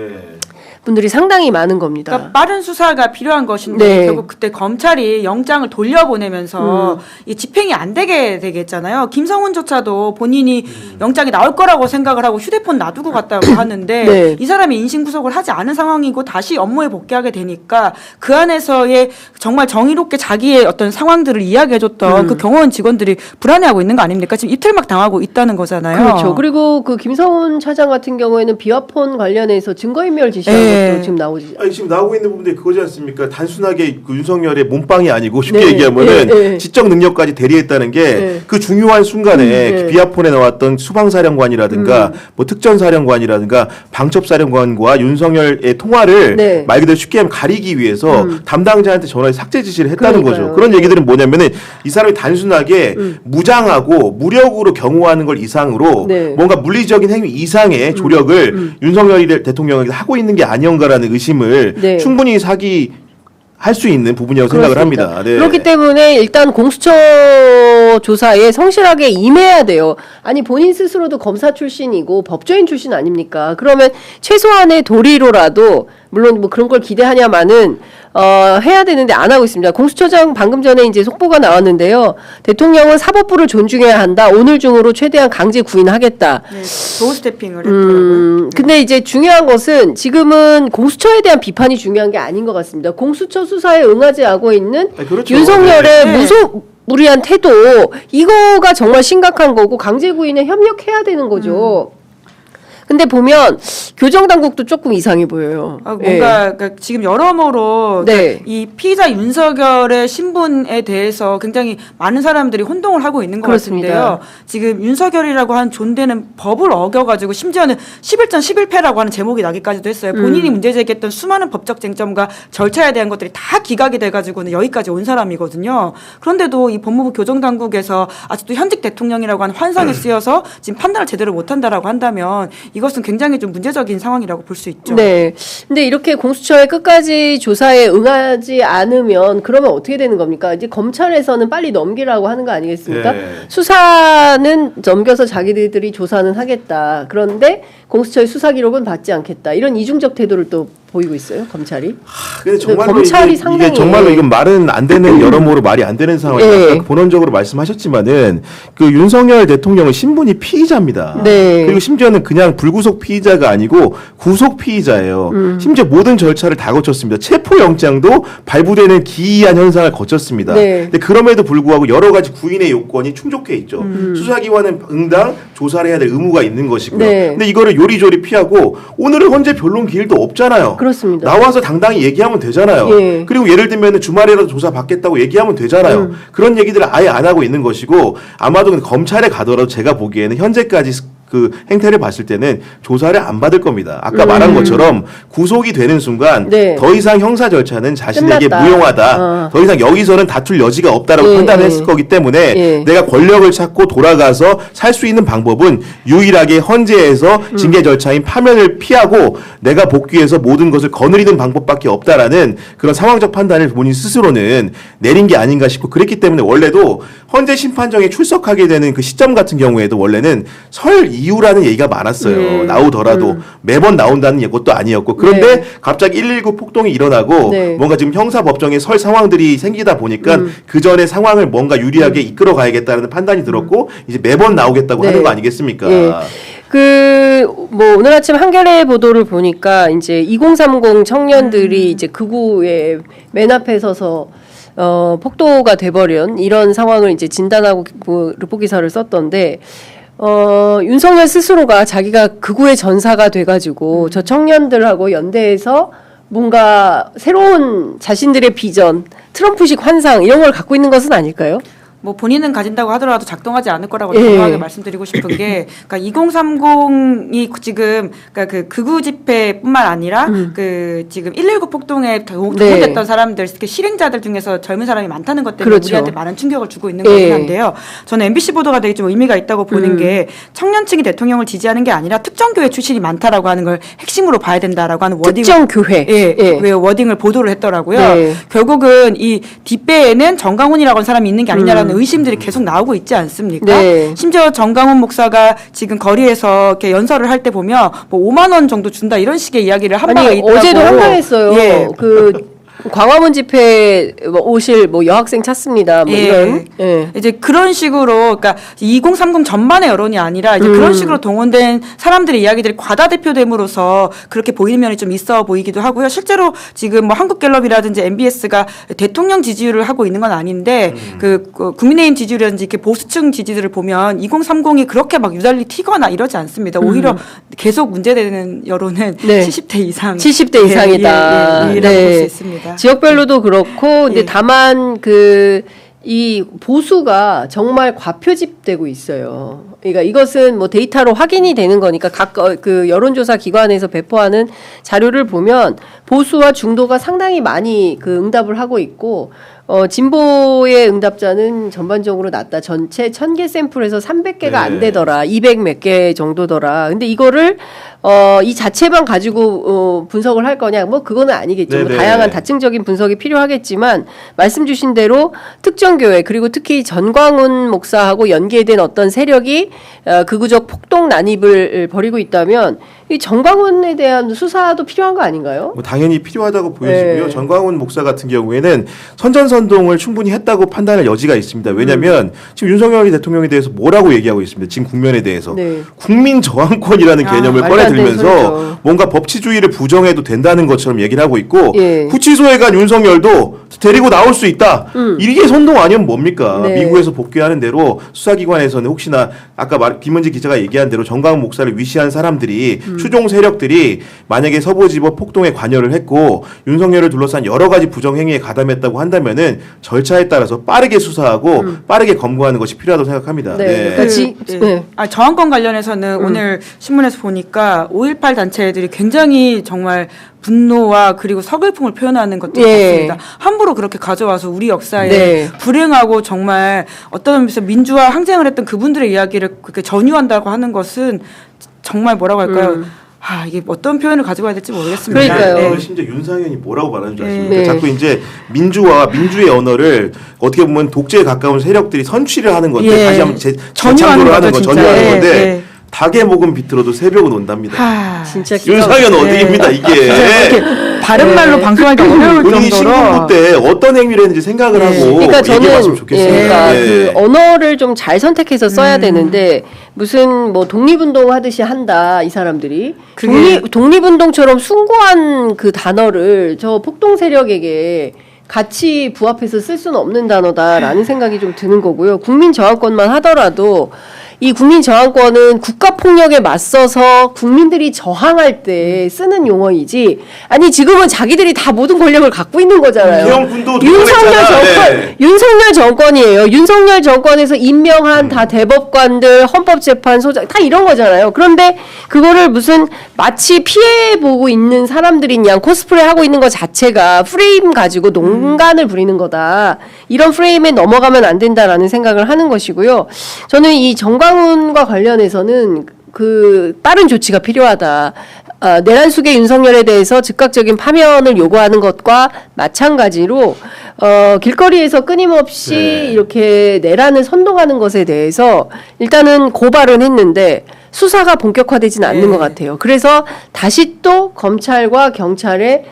분들이 상당히 많은 겁니다. 그러니까 빠른 수사가 필요한 것인데 네. 결국 그때 검찰이 영장을 돌려보내면서 이 집행이 안 되게 되겠잖아요. 김성훈조차도 본인이 영장이 나올 거라고 생각을 하고 휴대폰 놔두고 갔다고 하는데 네. 이 사람이 인신구속을 하지 않은 상황이고 다시 업무에 복귀하게 되니까 그 안에서의 정말 정의롭게 자기의 어떤 상황들을 이야기해줬던 그 경호원 직원들이 불안해하고 있는 거 아닙니까? 지금 입틀막 당하고 있다는 거잖아요. 그렇죠. 그리고 그 김성훈 차장 같은 경우에는 비화폰 관련해서 증거인멸 지시한 네. 것도 지금 나오지. 아니 지금 나오고 있는 부분들이 그거지 않습니까? 단순하게 그 윤석열의 몸빵이 아니고 쉽게 네. 얘기하면은 네. 지적 능력까지 대리했다는 게 그 네. 중요한 순간에 네. 비아폰에 나왔던 수방사령관이라든가 뭐 특전사령관이라든가 방첩사령관과 윤석열의 통화를 네. 말 그대로 쉽게 하면 가리기 위해서 담당자한테 전화해 삭제 지시를 했다는 그러니까요. 거죠. 그런 얘기들은 뭐냐면은 이 사람이 단순하게 무장하고 무력으로 경호하는 걸 이상으로 네. 뭔가 물리적인 행위 이상의 조력을 윤석열 대통령에게 하고 있는 게 아니언가라는 의심을 네. 충분히 할 수 있는 부분이라고 생각을 그렇습니다. 합니다. 네. 그렇기 때문에 일단 공수처 조사에 성실하게 임해야 돼요. 아니 본인 스스로도 검사 출신이고 법조인 출신 아닙니까? 그러면 최소한의 도리로라도 물론 뭐 그런 걸 기대하냐마는 해야 되는데 안 하고 있습니다. 공수처장 방금 전에 이제 속보가 나왔는데요. 대통령은 사법부를 존중해야 한다. 오늘 중으로 최대한 강제 구인하겠다. 네, 도어 스태핑을 했더라고요. 근데 이제 중요한 것은 지금은 공수처에 대한 비판이 중요한 게 아닌 것 같습니다. 공수처 수사에 응하지 않고 있는 아니, 그렇죠. 윤석열의 네. 무소무리한 태도 이거가 정말 심각한 거고 강제 구인에 협력해야 되는 거죠. 근데 보면 교정 당국도 조금 이상해 보여요. 뭔가 그러니까 지금 여러모로 네. 그러니까 이 피의자 윤석열의 신분에 대해서 굉장히 많은 사람들이 혼동을 하고 있는 것 그렇습니다. 같은데요. 지금 윤석열이라고 한 존재는 법을 어겨가지고 심지어는 11전 11패라고 하는 제목이 나기까지도 했어요. 본인이 문제 제기했던 수많은 법적 쟁점과 절차에 대한 것들이 다 기각이 돼가지고는 여기까지 온 사람이거든요. 그런데도 이 법무부 교정당국에서 아직도 현직 대통령이라고 하는 환상에 쓰여서 지금 판단을 제대로 못한다라고 한다면 이것은 굉장히 좀 문제적인 상황이라고 볼 수 있죠. 네. 근데 이렇게 공수처의 끝까지 조사에 응하지 않으면 그러면 어떻게 되는 겁니까? 이제 검찰에서는 빨리 넘기라고 하는 거 아니겠습니까? 네. 수사는 넘겨서 자기들이 조사는 하겠다. 그런데 공수처의 수사 기록은 받지 않겠다. 이런 이중적 태도를 또 보이고 있어요, 검찰이. 근데 정말로 검찰이 이게 상당히 정말로 이건 말은 안 되는 여러모로 말이 안 되는 상황이에요. 네. 아까 본원적으로 말씀하셨지만은 그 윤석열 대통령은 신분이 피의자입니다. 네. 그리고 심지어는 그냥 불구속 피의자가 아니고 구속 피의자예요. 심지어 모든 절차를 다 거쳤습니다. 체포영장도 발부되는 기이한 현상을 거쳤습니다. 네. 근데 그럼에도 불구하고 여러 가지 구인의 요건이 충족해 있죠. 수사기관은 응당 조사를 해야 될 의무가 있는 것이고요. 네. 근데 이거를 요리조리 피하고 오늘은 헌재 변론 기일도 없잖아요. 그렇습니다. 나와서 당당히 얘기하면 되잖아요. 예. 그리고 예를 들면 주말이라도 조사 받겠다고 얘기하면 되잖아요. 그런 얘기들을 아예 안 하고 있는 것이고 아마도 검찰에 가더라도 제가 보기에는 현재까지 그 행태를 봤을 때는 조사를 안 받을 겁니다. 아까 말한 것처럼 구속이 되는 순간 네. 더 이상 형사 절차는 자신에게 끝났다. 무용하다. 더 이상 여기서는 다툴 여지가 없다라고 예, 판단했을 예. 거기 때문에 예. 내가 권력을 찾고 돌아가서 살 수 있는 방법은 유일하게 헌재에서 징계 절차인 파면을 피하고 내가 복귀해서 모든 것을 거느리는 방법밖에 없다라는 그런 상황적 판단을 본인 스스로는 내린 게 아닌가 싶고 그랬기 때문에 원래도 헌재 심판정에 출석하게 되는 그 시점 같은 경우에도 원래는 설 이후라는 얘기가 많았어요. 나오더라도 매번 나온다는 것도 아니었고 그런데 네. 갑자기 119 폭동이 일어나고 네. 뭔가 지금 형사법정에 설 상황들이 생기다 보니까 그 전에 상황을 뭔가 유리하게 이끌어 가야겠다는 판단이 들었고 이제 매번 나오겠다고 네. 하는 거 아니겠습니까? 예. 뭐 오늘 아침 한겨레 보도를 보니까 이제 2030 청년들이 이제 극우의 맨 앞에 서서 폭도가 돼버린 이런 상황을 이제 진단하고 르포 기사를 썼던데 윤석열 스스로가 자기가 극우의 전사가 돼가지고 저 청년들하고 연대해서 뭔가 새로운 자신들의 비전, 트럼프식 환상 이런 걸 갖고 있는 것은 아닐까요? 뭐 본인은 가진다고 하더라도 작동하지 않을 거라고 예. 정확하게 말씀드리고 싶은 게, 그러니까 2030이 지금 그러니까 그 극우 집회뿐만 아니라 그 지금 119 폭동에 동원됐던 네. 사람들, 특히 실행자들 중에서 젊은 사람이 많다는 것 때문에 그렇죠. 우리한테 많은 충격을 주고 있는 예. 거긴 한데요. 저는 MBC 보도가 되게 좀 의미가 있다고 보는 게 청년층이 대통령을 지지하는 게 아니라 특정 교회 출신이 많다라고 하는 걸 핵심으로 봐야 된다라고 하는 워딩. 특정 교회. 예, 예. 왜 워딩을 보도를 했더라고요. 네. 결국은 이 뒷배에는 정강훈이라고 하는 사람이 있는 게 아니냐라는 의심들이 계속 나오고 있지 않습니까? 네. 심지어 정강훈 목사가 지금 거리에서 이렇게 연설을 할 때 보면 뭐 5만 원 정도 준다 이런 식의 이야기를 한 바가 있다고. 어제도 한바했어요. 예. 광화문 집회 오실 여학생 찾습니다. 예. 이런. 예. 이제 그런 식으로 그러니까 2030 전반의 여론이 아니라 이제 그런 식으로 동원된 사람들의 이야기들이 과다대표됨으로써 그렇게 보이는 면이 좀 있어 보이기도 하고요. 실제로 지금 뭐 한국갤럽이라든지 MBS가 대통령 지지율을 하고 있는 건 아닌데 그 국민의힘 지지율이라든지 이렇게 보수층 지지들을 보면 2030이 그렇게 막 유달리 튀거나 이러지 않습니다. 오히려 계속 문제되는 여론은 네. 70대 이상. 70대 이상이다. 이라고 네. 볼 수 있습니다. 지역별로도 그렇고, 근데 예. 다만 이 보수가 정말 과표집되고 있어요. 그러니까 이것은 뭐 데이터로 확인이 되는 거니까 각 그 여론조사 기관에서 배포하는 자료를 보면 보수와 중도가 상당히 많이 그 응답을 하고 있고, 진보의 응답자는 전반적으로 낮다. 전체 1000개 샘플에서 300개가 안 되더라. 200 몇 개 정도더라. 근데 이거를 이 자체만 가지고 분석을 할 거냐? 뭐 그거는 아니겠죠. 뭐 다양한 다층적인 분석이 필요하겠지만 말씀 주신 대로 특정 교회 그리고 특히 전광훈 목사하고 연계된 어떤 세력이 극우적 폭동 난입을 벌이고 있다면 이 전광훈에 대한 수사도 필요한 거 아닌가요? 뭐 당연히 필요하다고 보여지고요. 네. 전광훈 목사 같은 경우에는 선전선동을 충분히 했다고 판단할 여지가 있습니다. 왜냐하면 지금 윤석열 대통령에 대해서 뭐라고 얘기하고 있습니다. 지금 국면에 대해서 네. 국민 저항권이라는 개념을 말도 안 되는 꺼내들면서 소리죠. 뭔가 법치주의를 부정해도 된다는 것처럼 얘기를 하고 있고 예. 구치소에 간 윤석열도 데리고 나올 수 있다. 이게 선동 아니면 뭡니까? 네. 미국에서 복귀하는 대로 수사기관에서는 혹시나 아까 김은지 기자가 얘기한 대로 정광훈 목사를 위시한 사람들이 추종 세력들이 만약에 서부지법 폭동에 관여를 했고 윤석열을 둘러싼 여러 가지 부정행위에 가담했다고 한다면은 절차에 따라서 빠르게 수사하고 빠르게 검거하는 것이 필요하다고 생각합니다. 네. 그러니까 네. 저항권 관련해서는 오늘 신문에서 보니까 5.18 단체들이 굉장히 정말 분노와 그리고 서글픔을 표현하는 것들이 예. 있습니다. 함부로 그렇게 가져와서 우리 역사에 네. 불행하고 정말 어떤 의미에서 민주화 항쟁을 했던 그분들의 이야기를 그렇게 전유한다고 하는 것은 정말 뭐라고 할까요? 이게 어떤 표현을 가지고 와야 될지 모르겠습니다. 그러니까요. 오늘 심지어 윤상현이 뭐라고 말하는 줄 아십니까? 네. 자꾸 이제 민주화와 민주의 언어를 어떻게 보면 독재에 가까운 세력들이 선취를 하는 건데 예. 다시 한번 전유하는 재창조를 하는 거 거죠, 전유하는 진짜. 건데 예. 닭의 목은 비틀어도 새벽은 온답니다. 진짜 기가 윤상현 막히네. 어디입니다 이게. 이렇게 다른 말로 방송하기 어려울 본인이 정도로 신분부 때 어떤 행위를 했는지 생각을 하고 그러니까 얘기해봤으면 저는 좋겠습니다. 그러니까 예. 그 언어를 좀 잘 선택해서 써야 되는데 무슨 뭐 독립운동 하듯이 한다 이 사람들이 독립운동처럼 숭고한 그 단어를 저 폭동 세력에게 같이 부합해서 쓸 수는 없는 단어다라는 생각이 좀 드는 거고요. 국민 저항권만 하더라도 이 국민 저항권은 국가 폭력에 맞서서 국민들이 저항할 때 쓰는 용어이지. 아니 지금은 자기들이 다 모든 권력을 갖고 있는 거잖아요. 기영군도 윤석열 정권, 네. 윤석열 정권이에요. 윤석열 정권에서 임명한 다 대법관들, 헌법재판소장 다 이런 거잖아요. 그런데 그거를 무슨 마치 피해 보고 있는 사람들인 양 코스프레 하고 있는 것 자체가 프레임 가지고 농간을 부리는 거다. 이런 프레임에 넘어가면 안 된다라는 생각을 하는 것이고요. 저는 이 정광훈과 관련해서는 그 빠른 조치가 필요하다. 내란 속의 윤석열에 대해서 즉각적인 파면을 요구하는 것과 마찬가지로 길거리에서 끊임없이 이렇게 내란을 선동하는 것에 대해서 일단은 고발은 했는데 수사가 본격화되지는 않는 것 같아요. 그래서 다시 또 검찰과 경찰의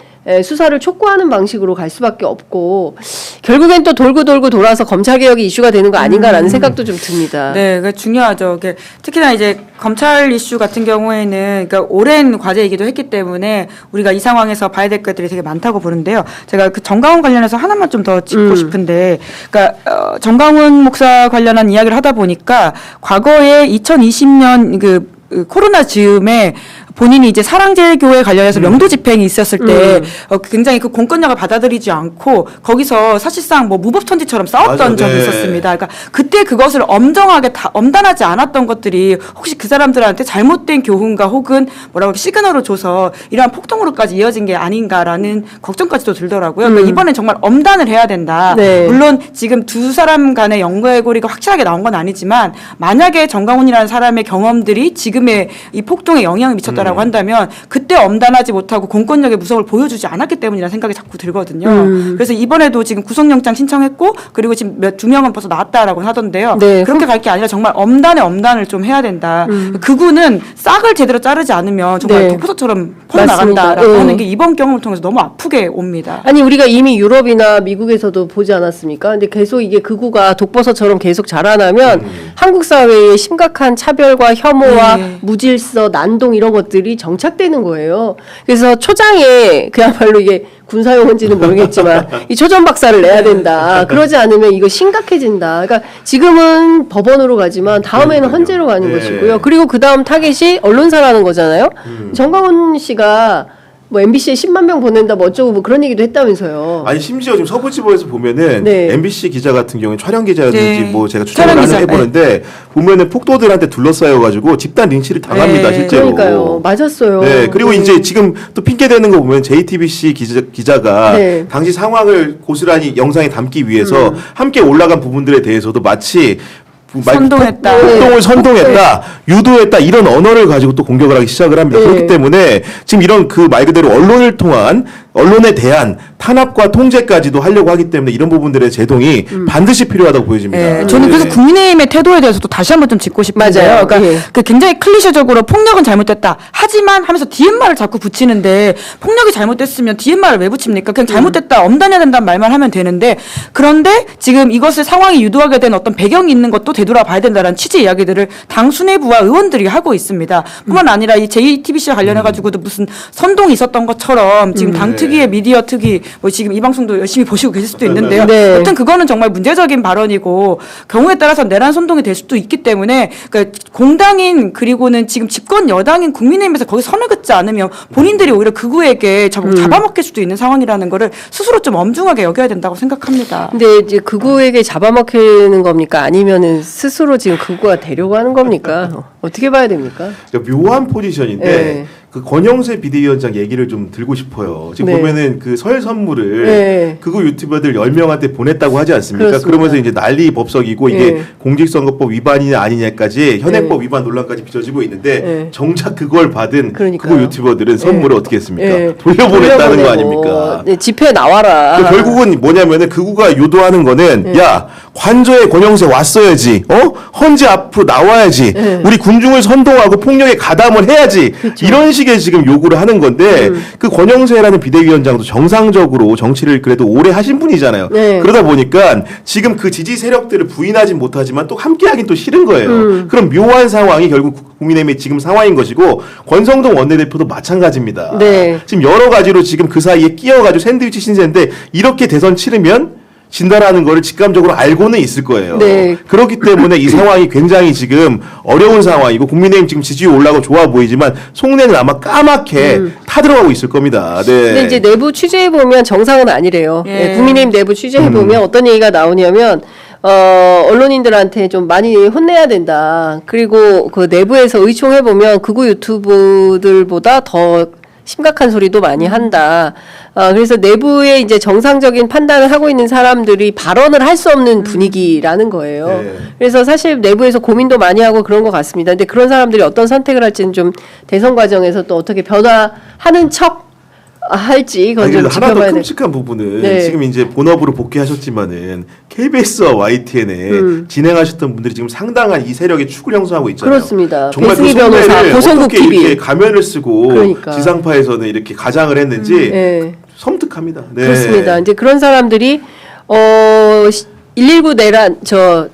수사를 촉구하는 방식으로 갈 수밖에 없고 결국엔 또 돌고 돌아서 검찰 개혁이 이슈가 되는 거 아닌가라는 생각도 좀 듭니다. 네, 그 중요하죠. 특히나 이제 검찰 이슈 같은 경우에는 그러니까 오랜 과제이기도 했기 때문에 우리가 이 상황에서 봐야 될 것들이 되게 많다고 보는데요. 제가 그 정광훈 관련해서 하나만 좀 더 짚고 싶은데, 그러니까 정광훈 목사 관련한 이야기를 하다 보니까 과거에 2020년 그 코로나 즈음에 본인이 이제 사랑제일교회 관련해서 명도 집행이 있었을 때 굉장히 그 공권력을 받아들이지 않고 거기서 사실상 뭐 무법천지처럼 싸웠던 적이 있었습니다. 그러니까 그때 그것을 엄단하지 않았던 것들이 혹시 그 사람들한테 잘못된 교훈과 혹은 뭐라고 시그널을 줘서 이러한 폭동으로까지 이어진 게 아닌가라는 걱정까지도 들더라고요. 그러니까 이번엔 정말 엄단을 해야 된다. 네. 물론 지금 두 사람 간의 연결고리가 확실하게 나온 건 아니지만 만약에 정광훈이라는 사람의 경험들이 지금의 이 폭동에 영향을 미쳤다. 있었다라고 한다면 그때 엄단하지 못하고 공권력의 무서움을 보여주지 않았기 때문이라는 생각이 자꾸 들거든요. 그래서 이번에도 지금 구속영장 신청했고 그리고 지금 두 명은 벌써 나왔다라고 하던데요. 네. 그렇게 갈 게 아니라 정말 엄단을 좀 해야 된다. 그구는 싹을 제대로 자르지 않으면 정말 네. 독버섯처럼 맞습니다. 퍼져나간다라고 네. 하는 게 이번 경험을 통해서 너무 아프게 옵니다. 아니 우리가 이미 유럽이나 미국에서도 보지 않았습니까? 근데 계속 이게 극우가 독버섯처럼 계속 자라나면 한국 사회에 심각한 차별과 혐오와 네. 무질서, 난동 이런 것들이 정착되는 거예요. 그래서 초장에 그야말로 이게 군사용어인지는 모르겠지만 이 초전 박사를 내야 된다. 그러지 않으면 이거 심각해진다. 그러니까 지금은 법원으로 가지만 다음에는 그러니까요. 헌재로 가는 네. 것이고요. 그리고 그 다음 타겟이 언론사라는 거잖아요. 정광훈 씨가 뭐 MBC에 10만 명 보낸다 뭐 어쩌고 뭐 그런 얘기도 했다면서요. 아니 심지어 지금 서부지법에서 보면은 네. MBC 기자 같은 경우는 촬영 기자라든지 네. 뭐 제가 추천을 촬영 기자, 해보는데 보면은 폭도들한테 둘러싸여가지고 집단 린치를 당합니다 네. 실제로. 그러니까요. 맞았어요. 네, 그리고 이제 지금 또 핑계 대는 거 보면 JTBC 기자가 네. 당시 상황을 고스란히 영상에 담기 위해서 함께 올라간 부분들에 대해서도 마치 선동했다. 폭동을 선동했다, 유도했다 이런 언어를 가지고 또 공격을 하기 시작을 합니다. 네. 그렇기 때문에 지금 이런 그 말 그대로 언론을 통한 언론에 대한 탄압과 통제까지도 하려고 하기 때문에 이런 부분들의 제동이 반드시 필요하다고 보여집니다. 네, 저는 그래서 국민의힘의 태도에 대해서도 다시 한번 좀 짚고 싶은데요. 맞아요. 그러니까 예. 그 굉장히 클리셰적으로 폭력은 잘못됐다. 하지만 하면서 DMR을 자꾸 붙이는데 폭력이 잘못됐으면 DMR을 왜 붙입니까? 그냥 잘못됐다, 엄단해야 된다는 말만 하면 되는데 그런데 지금 이것을 상황이 유도하게 된 어떤 배경이 있는 것도 되돌아봐야 된다는 취지 이야기들을 당 수뇌부와 의원들이 하고 있습니다. 뿐만 아니라 이 JTBC와 관련해가지고도 무슨 선동이 있었던 것처럼 지금 당 특위의 미디어 특위 뭐 지금 이 방송도 열심히 보시고 계실 수도 있는데요. 네. 여튼 그거는 정말 문제적인 발언이고 경우에 따라서 내란 선동이 될 수도 있기 때문에 그러니까 공당인 그리고는 지금 집권 여당인 국민의힘에서 거기 선을 긋지 않으면 본인들이 오히려 극우에게 잡아먹힐 수도 있는 상황이라는 거를 스스로 좀 엄중하게 여겨야 된다고 생각합니다. 근데 이제 극우에게 잡아먹히는 겁니까? 아니면은 스스로 지금 극우가 되려고 하는 겁니까? 어떻게 봐야 됩니까? 그러니까 묘한 포지션인데 네. 그 권영세 비대위원장 얘기를 좀 들고 싶어요. 지금 네. 보면은 그 설 선물을 네. 극우 유튜버들 10명한테 보냈다고 하지 않습니까? 그렇습니다. 그러면서 이제 난리 법석이고 이게 네. 공직선거법 위반이냐 아니냐까지 현행법 네. 위반 논란까지 빚어지고 있는데 네. 정작 그걸 받은 그러니까요. 극우 유튜버들은 선물을 네. 어떻게 했습니까? 네. 돌려보냈다는 돌려보내고, 거 아닙니까? 네, 집회 나와라. 그 결국은 뭐냐면은 극우가 유도하는 거는 야 관저에 권영세 왔어야지, 헌재 앞으로 나와야지, 우리 군중을 선동하고 폭력에 가담을 해야지 이런 식의 지금 요구를 하는 건데 그 권영세라는 비대위원장도 정상적으로 정치를 그래도 오래 하신 분이잖아요. 네. 그러다 보니까 지금 그 지지 세력들을 부인하진 못하지만 또 함께하긴 또 싫은 거예요. 그럼 묘한 상황이 결국 국민의힘의 지금 상황인 것이고 권성동 원내대표도 마찬가지입니다. 네. 지금 여러 가지로 지금 그 사이에 끼어가지고 샌드위치 신세인데 이렇게 대선 치르면 진다라는 거를 직감적으로 알고는 있을 거예요. 네. 그렇기 때문에 이 상황이 굉장히 지금 어려운 상황이고 국민의힘 지금 지지율 올라가고 좋아 보이지만 속내는 아마 까맣게 타들어가고 있을 겁니다. 네. 근데 이제 내부 취재해 보면 정상은 아니래요. 예. 네, 국민의힘 내부 취재해 보면 어떤 얘기가 나오냐면 언론인들한테 좀 많이 혼내야 된다. 그리고 그 내부에서 의총해 보면 극우 유튜브들보다 더 심각한 소리도 많이 한다. 그래서 내부에 이제 정상적인 판단을 하고 있는 사람들이 발언을 할 수 없는 분위기라는 거예요. 네. 그래서 사실 내부에서 고민도 많이 하고 그런 것 같습니다. 근데 그런 사람들이 어떤 선택을 할지는 좀 대선 과정에서 또 어떻게 변화하는 척 할지 그건 아니, 좀 그래도 하나 더 지켜봐야 될. 끔찍한 부분은 네. 지금 이제 본업으로 복귀하셨지만은 KBS와 YTN에 진행하셨던 분들이 지금 상당한 이 세력의 축을 형성하고 있잖아요. 그렇습니다. 정말 그 배승희 변호사, 속내를 고성국 어떻게 TV. 이렇게 가면을 쓰고 그러니까. 지상파에서는 이렇게 가장을 했는지 네. 섬뜩합니다. 네. 그렇습니다. 이제 그런 사람들이 119 내란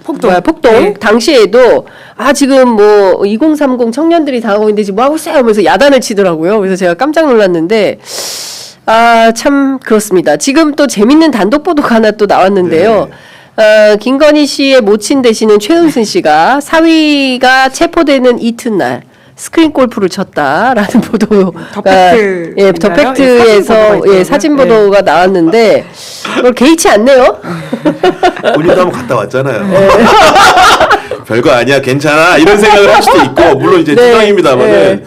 폭동 네. 당시에도 지금 뭐 2030 청년들이 당하고 있는데 지금 뭐 하고 있어요 하면서 야단을 치더라고요. 그래서 제가 깜짝 놀랐는데 참 그렇습니다. 지금 또 재밌는 단독 보도가 하나 또 나왔는데요. 김건희 씨의 모친 되시는 최은순 씨가 사위가 체포되는 이튿날 스크린 골프를 쳤다라는 보도가 더 예, 더 팩트에서 사진 보도가 나왔는데 개의치 않네요. 본인도 한번 갔다 왔잖아요. 별거 아니야, 괜찮아 이런 생각을 할 수도 있고 물론 이제 네. 주장입니다만은. 네.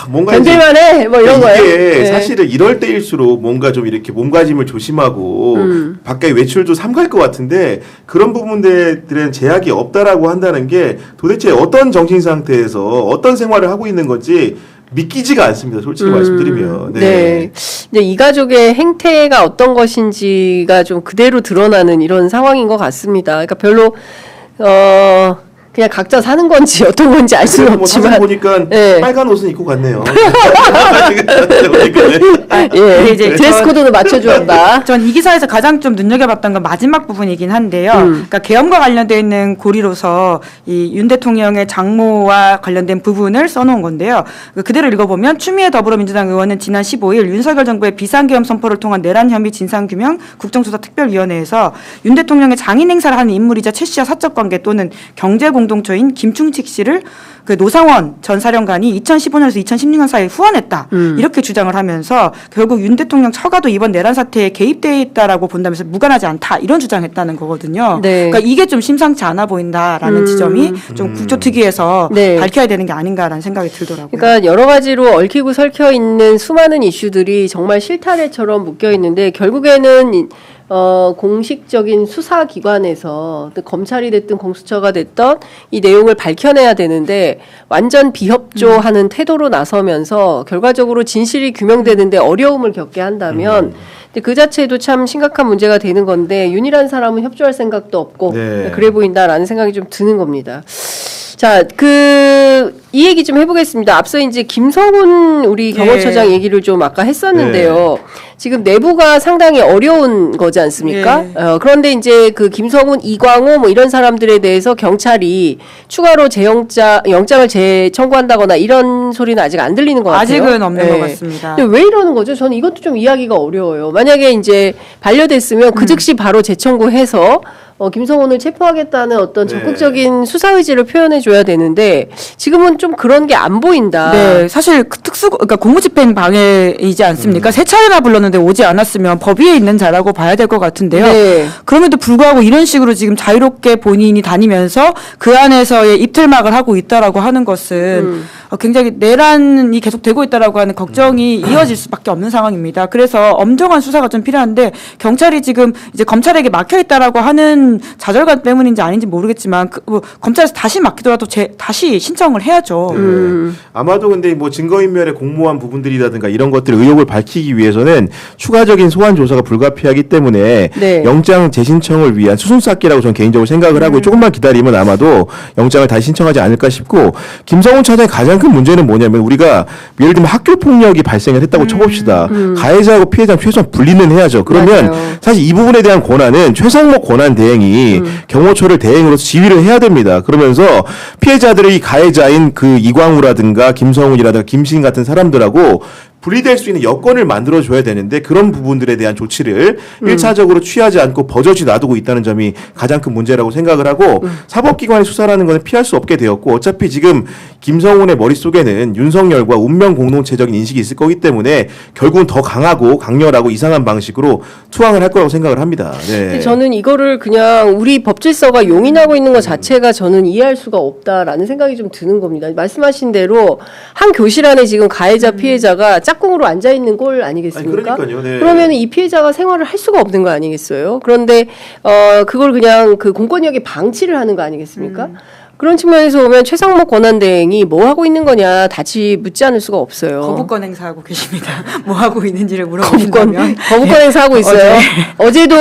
뭔가 견딜만 해. 뭐 이런 거예요. 이게 네. 사실은 이럴 때일수록 뭔가 좀 이렇게 몸가짐을 조심하고 밖에 외출도 삼갈 것 같은데 그런 부분들은 제약이 없다라고 한다는 게 도대체 어떤 정신 상태에서 어떤 생활을 하고 있는 건지 믿기지가 않습니다. 솔직히 말씀드리면. 네. 이제 이 가족의 행태가 어떤 것인지가 좀 그대로 드러나는 이런 상황인 것 같습니다. 그러니까 별로 그냥 각자 사는 건지 어떤 건지 알 수는 뭐 사진 없지만 보니까 네. 빨간 옷은 입고 갔네요. 예, 이제 드레스 코드는 맞춰주었다. 전 이 기사에서 가장 좀 눈여겨봤던 건 마지막 부분이긴 한데요. 그러니까 계엄과 관련되어 있는 고리로서 이 윤 대통령의 장모와 관련된 부분을 써놓은 건데요. 그대로 읽어보면 추미애 더불어민주당 의원은 지난 15일 윤석열 정부의 비상계엄 선포를 통한 내란 혐의 진상규명 국정조사특별위원회에서 윤 대통령의 장인 행사를 하는 인물이자 최 씨와 사적관계 또는 경제공동체인 김충식 씨를 그 노상원 전 사령관이 2015년에서 2016년 사이에 후원했다. 이렇게 주장을 하면서 결국 윤 대통령 처가도 이번 내란 사태에 개입되어 있다라고 본다면서 무관하지 않다. 이런 주장했다는 거거든요. 네. 그러니까 이게 좀 심상치 않아 보인다라는 지점이 좀 국조특위에서 네. 밝혀야 되는 게 아닌가라는 생각이 들더라고요. 그러니까 여러 가지로 얽히고 설켜 있는 수많은 이슈들이 정말 실타래처럼 묶여 있는데 결국에는 공식적인 수사기관에서 검찰이 됐든 공수처가 됐든 이 내용을 밝혀내야 되는데 완전 비협조하는 태도로 나서면서 결과적으로 진실이 규명되는데 어려움을 겪게 한다면 근데 그 자체도 참 심각한 문제가 되는 건데 윤이라는 사람은 협조할 생각도 없고 네. 그래 보인다라는 생각이 좀 드는 겁니다. 자, 이 얘기 좀 해보겠습니다. 앞서 이제 김성훈 우리 경호처장 얘기를 좀 아까 했었는데요. 지금 내부가 상당히 어려운 거지 않습니까? 그런데 이제 그 김성훈, 이광호 뭐 이런 사람들에 대해서 경찰이 추가로 영장을 재청구한다거나 이런 소리는 아직 안 들리는 것 같아요. 아직은 없는 것 같습니다. 근데 왜 이러는 거죠? 저는 이것도 좀 이야기가 어려워요. 만약에 이제 반려됐으면 그 즉시 바로 재청구해서 김성훈을 체포하겠다는 어떤 적극적인 수사 의지를 표현해 줘야 되는데 지금은 좀 그런 게 안 보인다. 네, 사실 그러니까 공무집행 방해이지 않습니까? 세 차례나 불렀는데 오지 않았으면 법 위에 있는 자라고 봐야 될 것 같은데요. 네. 그럼에도 불구하고 이런 식으로 지금 자유롭게 본인이 다니면서 그 안에서의 입틀막을 하고 있다라고 하는 것은 굉장히 내란이 계속되고 있다라고 하는 걱정이 이어질 수밖에 없는 상황입니다. 그래서 엄정한 수사가 좀 필요한데 경찰이 지금 이제 검찰에게 막혀 있다라고 하는 자절감 때문인지 아닌지 모르겠지만 검찰에서 다시 맡기더라도 다시 신청을 해야죠. 아마도 근데 뭐 증거인멸에 공모한 부분들이라든가 이런 것들 의혹을 밝히기 위해서는 추가적인 소환 조사가 불가피하기 때문에 네. 영장 재신청을 위한 수순 쌓기라고 저는 개인적으로 생각을 하고 조금만 기다리면 아마도 영장을 다시 신청하지 않을까 싶고 김성훈 차장의 가장 큰 문제는 뭐냐면 우리가 예를 들면 학교 폭력이 발생을 했다고 쳐봅시다. 가해자하고 피해자는 최소한 분리는 해야죠. 그러면 맞아요. 사실 이 부분에 대한 권한은 최상목 권한 대행이 경호처를 대행으로서 지휘를 해야 됩니다. 그러면서 피해자들의 가해자인 그 이광우라든가 김성훈이라든가 김신 같은 사람들하고 분리될 수 있는 여건을 만들어줘야 되는데 그런 부분들에 대한 조치를 1차적으로 취하지 않고 버젓이 놔두고 있다는 점이 가장 큰 문제라고 생각을 하고 사법기관의 수사라는 것은 피할 수 없게 되었고 어차피 지금 김성훈의 머릿속에는 윤석열과 운명 공동체적인 인식이 있을 거기 때문에 결국은 더 강하고 강렬하고 이상한 방식으로 투항을 할 거라고 생각을 합니다. 네. 근데 저는 이거를 그냥 우리 법질서가 용인하고 있는 것 자체가 저는 이해할 수가 없다라는 생각이 좀 드는 겁니다. 말씀하신 대로 한 교실 안에 지금 가해자 피해자가 짝꿍으로 앉아 있는 꼴 아니겠습니까? 그러니까요. 네. 그러면 이 피해자가 생활을 할 수가 없는 거 아니겠어요? 그런데 그걸 그냥 그 공권력이 방치를 하는 거 아니겠습니까? 그런 측면에서 보면 최상목 권한대행이 뭐 하고 있는 거냐 다시 묻지 않을 수가 없어요. 거부권 행사하고 계십니다. 뭐 하고 있는지를 물어보신다면 거부권 행사하고 있어요. 어제도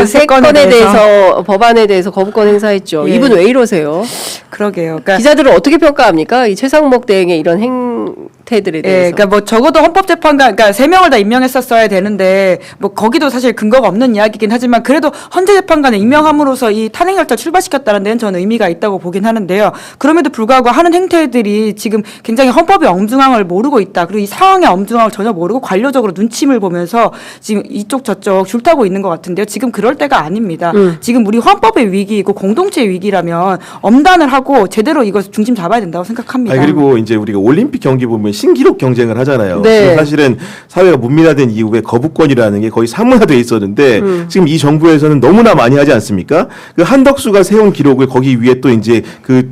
세 건에 대해서 법안에 대해서 거부권 행사했죠. 예. 이분 왜 이러세요? 그러게요. 그러니까 기자들은 어떻게 평가합니까? 이 최상목 대행의 이런 행태들에 대해서. 그러니까 뭐 적어도 헌법재판관, 그러니까 3명을 다 임명했었어야 되는데 뭐 거기도 사실 근거가 없는 이야기긴 하지만 그래도 헌재재판관을 임명함으로써 이 탄핵 절차 출발시켰다는 데는 저는 의미가 있다고 보긴 하는데요. 그럼에도 불구하고 하는 행태들이 지금 굉장히 헌법의 엄중함을 모르고 있다. 그리고 이 상황의 엄중함을 전혀 모르고 관료적으로 눈침을 보면서 지금 이쪽 저쪽 줄타고 있는 것 같은데요. 지금 그럴 때가 아닙니다. 지금 우리 헌법의 위기이고 공동체의 위기라면 엄단을 하고 제대로 이거 중심 잡아야 된다고 생각합니다. 그리고 이제 우리가 올림픽 경기 보면 신기록 경쟁을 하잖아요. 네. 지금 사실은 사회가 문민화된 이후에 거부권이라는 게 거의 사문화돼 있었는데 지금 이 정부에서는 너무나 많이 하지 않습니까? 그 한덕수가 세운 기록을 거기 위에 또 이제 그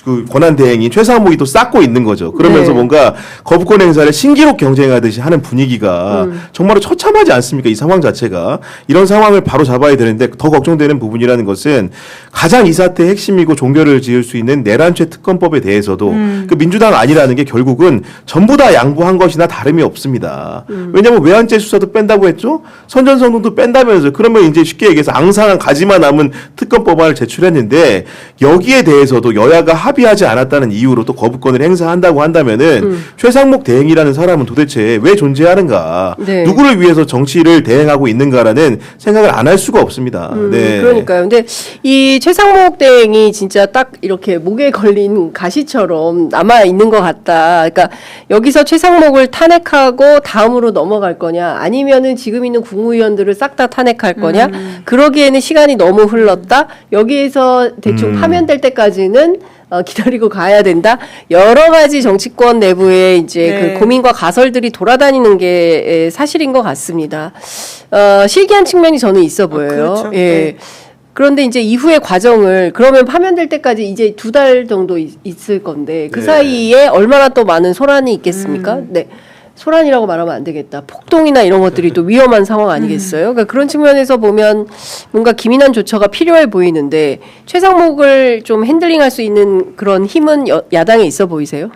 그 권한 대행인 최상목이 또 쌓고 있는 거죠. 그러면서 뭔가 거부권 행사를 신기록 경쟁하듯이 하는 분위기가 정말로 처참하지 않습니까? 이 상황 자체가. 이런 상황을 바로 잡아야 되는데 더 걱정되는 부분이라는 것은 가장 이 사태의 핵심이고 종결을 지을 수 있는 내란죄 특검법에 대해서도 그 민주당 아니라는 게 결국은 전부 다 양보한 것이나 다름이 없습니다. 왜냐하면 외환죄 수사도 뺀다고 했죠. 선전성동도 뺀다면서요. 그러면 이제 쉽게 얘기해서 앙상한 가지만 남은 특검법안을 제출했는데 여기에 대해서도 여야가 합의하지 않았다는 이유로 또 거부권을 행사한다고 한다면은 최상목 대행이라는 사람은 도대체 왜 존재하는가? 네. 누구를 위해서 정치를 대행하고 있는가라는 생각을 안 할 수가 없습니다. 네. 그러니까요. 근데 이 최상목 대행이 진짜 딱 이렇게 목에 걸린 가시처럼 남아 있는 것 같다. 그러니까 여기서 최상목을 탄핵하고 다음으로 넘어갈 거냐, 아니면은 지금 있는 국무위원들을 싹 다 탄핵할 거냐. 그러기에는 시간이 너무 흘렀다. 여기에서 대충 파면될 때까지는 기다리고 가야 된다. 여러 가지 정치권 내부에 이제 그 고민과 가설들이 돌아다니는 게 사실인 것 같습니다. 실기한 측면이 저는 있어 보여요. 그렇죠. 예. 네. 그런데 이제 이후의 과정을 그러면 파면될 때까지 이제 2달 정도 있을 건데 그 사이에 얼마나 또 많은 소란이 있겠습니까? 네. 소란이라고 말하면 안 되겠다. 폭동이나 이런 것들이 또 위험한 상황 아니겠어요? 그러니까 그런 측면에서 보면 뭔가 기민한 조처가 필요해 보이는데 최상목을 좀 핸들링할 수 있는 그런 힘은 야당에 있어 보이세요?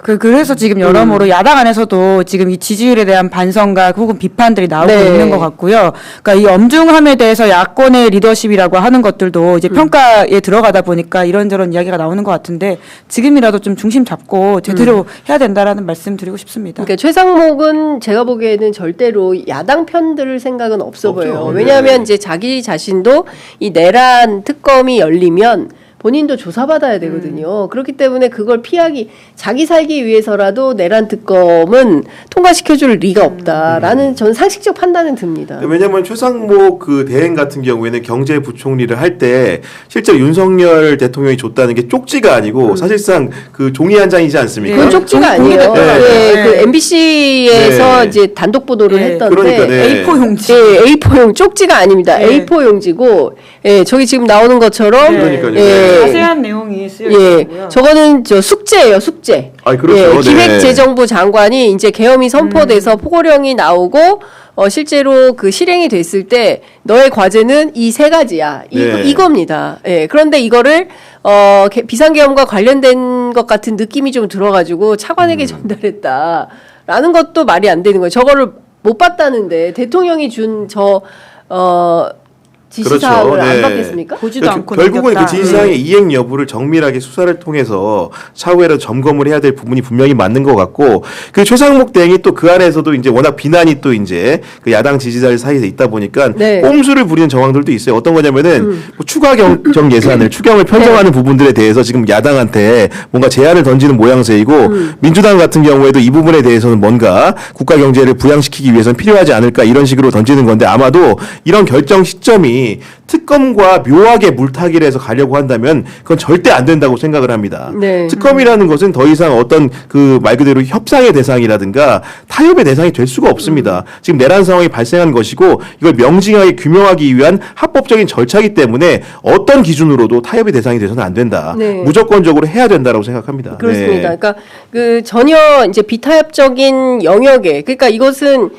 그래서 지금 여러모로 야당 안에서도 지금 이 지지율에 대한 반성과 혹은 비판들이 나오고 있는 것 같고요. 그러니까 이 엄중함에 대해서 야권의 리더십이라고 하는 것들도 이제 평가에 들어가다 보니까 이런저런 이야기가 나오는 것 같은데 지금이라도 좀 중심 잡고 제대로 해야 된다라는 말씀 드리고 싶습니다. 그러니까 최상목은 제가 보기에는 절대로 야당 편 들을 생각은 없어 없죠. 보여요. 네. 왜냐하면 이제 자기 자신도 이 내란 특검이 열리면 본인도 조사받아야 되거든요. 그렇기 때문에 그걸 피하기, 자기 살기 위해서라도 내란 특검은 통과시켜줄 리가 없다라는 저는 상식적 판단은 듭니다. 왜냐하면 최상목 그 대행 같은 경우에는 경제부총리를 할 때 실제 윤석열 대통령이 줬다는 게 쪽지가 아니고 사실상 그 종이 한 장이지 않습니까? 그건 쪽지가 아니에요. 그 MBC에서 이제 단독 보도를 했던데 그러니까, 네. A4 용지. A4 용 쪽지가 아닙니다. A4 용지고, 저기 지금 나오는 것처럼, 그러니까요. 자세한 내용이 쓰여 있고요. 저거는 저 숙제예요, 숙제. 그렇죠. 기획재정부 장관이 이제 계엄이 선포돼서 포고령이 나오고 실제로 그 실행이 됐을 때 너의 과제는 이 세 가지야. 이겁니다. 그런데 이거를 비상계엄과 관련된 것 같은 느낌이 좀 들어가지고 차관에게 전달했다라는 것도 말이 안 되는 거예요. 저거를 못 봤다는데 대통령이 준 지시사항을 안 받겠습니까? 보지도 않고 결국은 넘겼다. 그 지시사항의 이행 여부를 정밀하게 수사를 통해서 차후에라도 점검을 해야 될 부분이 분명히 맞는 것 같고 그 최상목 대행이 또 그 안에서도 이제 워낙 비난이 또 이제 그 야당 지지자들 사이에 있다 보니까 꼼수를 부리는 정황들도 있어요. 어떤 거냐면은 뭐 추가 경정 예산을 추경을 편성하는 부분들에 대해서 지금 야당한테 뭔가 제안을 던지는 모양새이고 민주당 같은 경우에도 이 부분에 대해서는 뭔가 국가 경제를 부양시키기 위해서는 필요하지 않을까 이런 식으로 던지는 건데 아마도 이런 결정 시점이 특검과 묘하게 물타기를 해서 가려고 한다면 그건 절대 안 된다고 생각을 합니다. 특검이라는 것은 더 이상 어떤 그 말 그대로 협상의 대상이라든가 타협의 대상이 될 수가 없습니다. 지금 내란 상황이 발생한 것이고 이걸 명징하게 규명하기 위한 합법적인 절차이기 때문에 어떤 기준으로도 타협의 대상이 돼서는 안 된다. 무조건적으로 해야 된다라고 생각합니다. 그렇습니다. 그러니까 그 전혀 이제 비타협적인 영역에 그러니까 이것은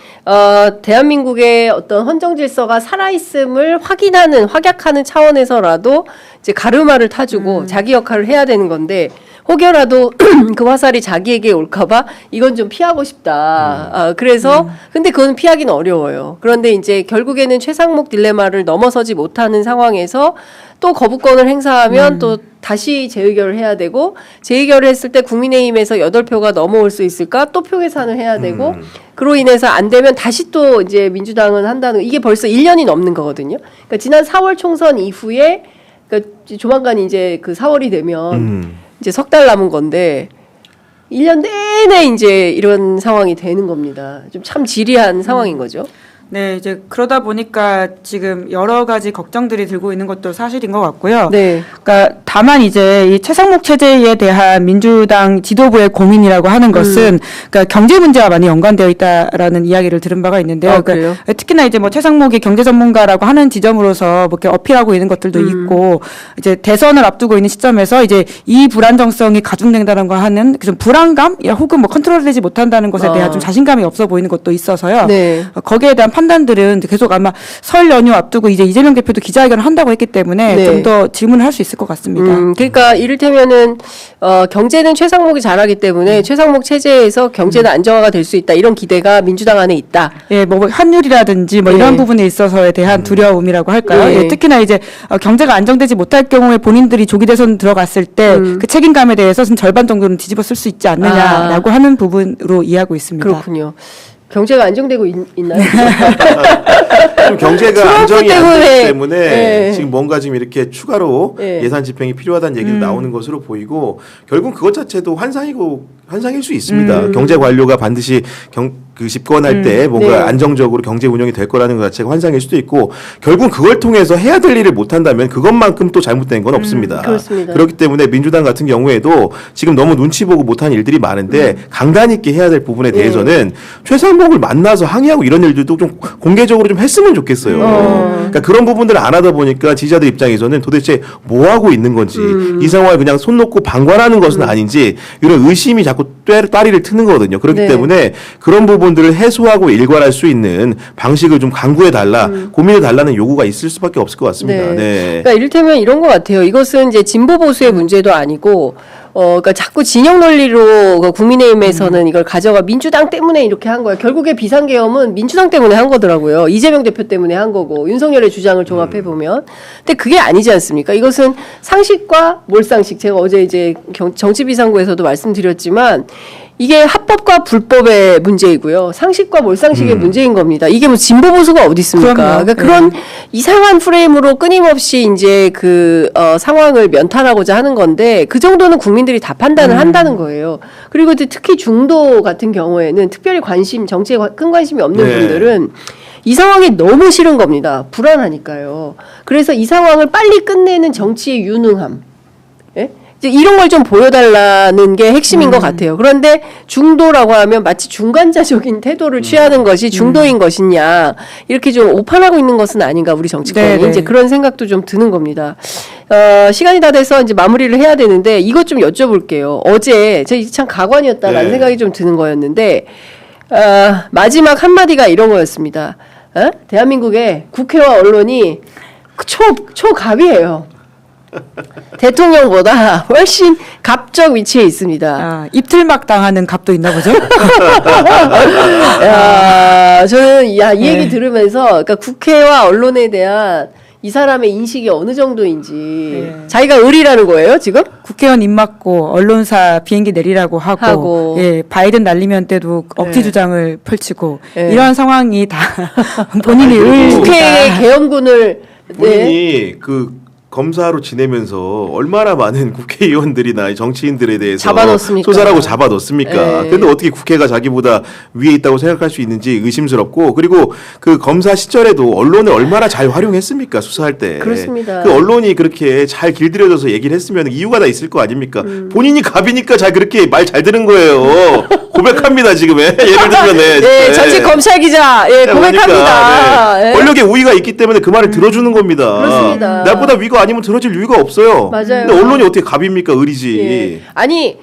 대한민국의 어떤 헌정 질서가 살아있음을 확약하는 차원에서라도 이제 가르마를 타주고 자기 역할을 해야 되는 건데 혹여라도 그 화살이 자기에게 올까봐 이건 좀 피하고 싶다. 그래서 근데 그건 피하기는 어려워요. 그런데 이제 결국에는 최상목 딜레마를 넘어서지 못하는 상황에서 또 거부권을 행사하면 또 다시 재의결을 해야 되고 재의결을 했을 때 국민의힘에서 8표가 넘어올 수 있을까? 또 표 계산을 해야 되고 그로 인해서 안 되면 다시 또 이제 민주당은 한다는 이게 벌써 1년이 넘는 거거든요. 그러니까 지난 4월 총선 이후에 그러니까 조만간 이제 그 4월이 되면 이제 석 달 남은 건데 1년 내내 이제 이런 상황이 되는 겁니다. 좀 참 지리한 상황인 거죠. 네, 이제 그러다 보니까 지금 여러 가지 걱정들이 들고 있는 것도 사실인 것 같고요. 그러니까 다만 이제 이 최상목 체제에 대한 민주당 지도부의 고민이라고 하는 것은 그러니까 경제 문제와 많이 연관되어 있다라는 이야기를 들은 바가 있는데요. 그러니까 특히 특히나 이제 뭐 최상목이 경제 전문가라고 하는 지점으로서 뭐 이렇게 어필하고 있는 것들도 있고 이제 대선을 앞두고 있는 시점에서 이제 이 불안정성이 가중된다는 거 하는 그 좀 불안감 혹은 뭐 컨트롤되지 못한다는 것에 대한 좀 자신감이 없어 보이는 것도 있어서요. 네. 거기에 대한 판단들은 계속 아마 설 연휴 앞두고 이제 이재명 대표도 기자회견을 한다고 했기 때문에 네. 좀 더 질문을 할 수 있을 것 같습니다. 그러니까 이를테면은 경제는 최상목이 잘하기 때문에 최상목 체제에서 경제는 안정화가 될 수 있다 이런 기대가 민주당 안에 있다. 예, 뭐 환율이라든지 뭐 이런 부분에 있어서에 대한 두려움이라고 할까요? 네. 예, 특히나 이제 경제가 안정되지 못할 경우에 본인들이 조기 대선 들어갔을 때 그 책임감에 대해서는 절반 정도는 뒤집어 쓸 수 있지 않느냐라고 하는 부분으로 이해하고 있습니다. 그렇군요. 경제가 안정되고 있나요? 좀 경제가 트럼프 안정이 안 때문에. 되기 때문에 네. 지금 뭔가 지금 이렇게 추가로 네. 예산 집행이 필요하다는 얘기도 나오는 것으로 보이고 결국 그것 자체도 환상일 수 있습니다. 경제 관료가 반드시 그 집권할 때 뭔가 네. 안정적으로 경제 운영이 될 거라는 것 자체가 환상일 수도 있고 결국 그걸 통해서 해야 될 일을 못 한다면 그것만큼 또 잘못된 건 없습니다. 그렇습니다. 그렇기 때문에 민주당 같은 경우에도 지금 너무 눈치 보고 못한 일들이 많은데 강단 있게 해야 될 부분에 대해서는 최상목을 만나서 항의하고 이런 일들도 좀 공개적으로 좀 했으면 좋겠어요. 그러니까 그런 부분들을 안 하다 보니까 지지자들 입장에서는 도대체 뭐 하고 있는 건지 이 상황을 그냥 손 놓고 방관하는 것은 아닌지 이런 의심이 자꾸 따리를 트는 거거든요. 그렇기 네. 때문에 그런 부분들을 해소하고 일관할 수 있는 방식을 좀 강구해 달라, 고민해 달라는 요구가 있을 수밖에 없을 것 같습니다. 네. 그러니까 이를테면 이런 것 같아요. 이것은 이제 진보 보수의 문제도 아니고, 그러니까 자꾸 진영 논리로 그 국민의힘에서는 이걸 가져가 민주당 때문에 이렇게 한 거예요. 결국에 비상계엄은 민주당 때문에 한 거더라고요. 이재명 대표 때문에 한 거고 윤석열의 주장을 종합해 보면, 근데 그게 아니지 않습니까? 이것은 상식과 몰상식. 제가 어제 이제 정치비상구에서도 말씀드렸지만. 이게 합법과 불법의 문제이고요. 상식과 몰상식의 문제인 겁니다. 이게 뭐 진보 보수가 어디 있습니까? 그럼요. 그러니까 그런 이상한 프레임으로 끊임없이 이제 상황을 면탈하고자 하는 건데 그 정도는 국민들이 다 판단을 한다는 거예요. 그리고 이제 특히 중도 같은 경우에는 특별히 정치에 큰 관심이 없는 네. 분들은 이 상황이 너무 싫은 겁니다. 불안하니까요. 그래서 이 상황을 빨리 끝내는 정치의 유능함. 예? 이런 걸 좀 보여달라는 게 핵심인 것 같아요. 그런데 중도라고 하면 마치 중간자적인 태도를 취하는 것이 중도인 것이냐 이렇게 좀 오판하고 있는 것은 아닌가 우리 정치권이 네네. 이제 그런 생각도 좀 드는 겁니다. 시간이 다 돼서 이제 마무리를 해야 되는데 이것 좀 여쭤볼게요. 어제 제가 참 가관이었다라는 네. 생각이 좀 드는 거였는데 마지막 한마디가 이런 거였습니다. 대한민국의 국회와 언론이 초갑이에요. 대통령보다 훨씬 갑적 위치에 있습니다. 입틀막 당하는 갑도 있나 보죠? 저는 이 얘기 들으면서 그러니까 국회와 언론에 대한 이 사람의 인식이 어느 정도인지 자기가 을이라는 거예요 지금? 국회의원 입 막고 언론사 비행기 내리라고 하고 예, 바이든 날리면 때도 억지 주장을 펼치고 이런 상황이 다 본인이 국회의 계엄군을 본인이 검사로 지내면서 얼마나 많은 국회의원들이나 정치인들에 대해서 잡아넣습니까? 소사라고 잡아넣습니까? 그런데 어떻게 국회가 자기보다 위에 있다고 생각할 수 있는지 의심스럽고 그리고 그 검사 시절에도 언론을 얼마나 잘 활용했습니까? 수사할 때. 그렇습니다. 그 언론이 그렇게 잘 길들여져서 얘기를 했으면 이유가 다 있을 거 아닙니까? 본인이 갑이니까 그렇게 말 잘 들은 거예요. 고백합니다 지금. 예를 들면 네, 전직 검찰 기자 고백합니다. 그러니까, 네. 권력의 우위가 있기 때문에 그 말을 들어주는 겁니다. 그렇습니다. 나보다 위가 아니면 들어줄 이유가 없어요. 맞아요. 근데 언론이 어떻게 갑입니까? 을이지. 예. 아니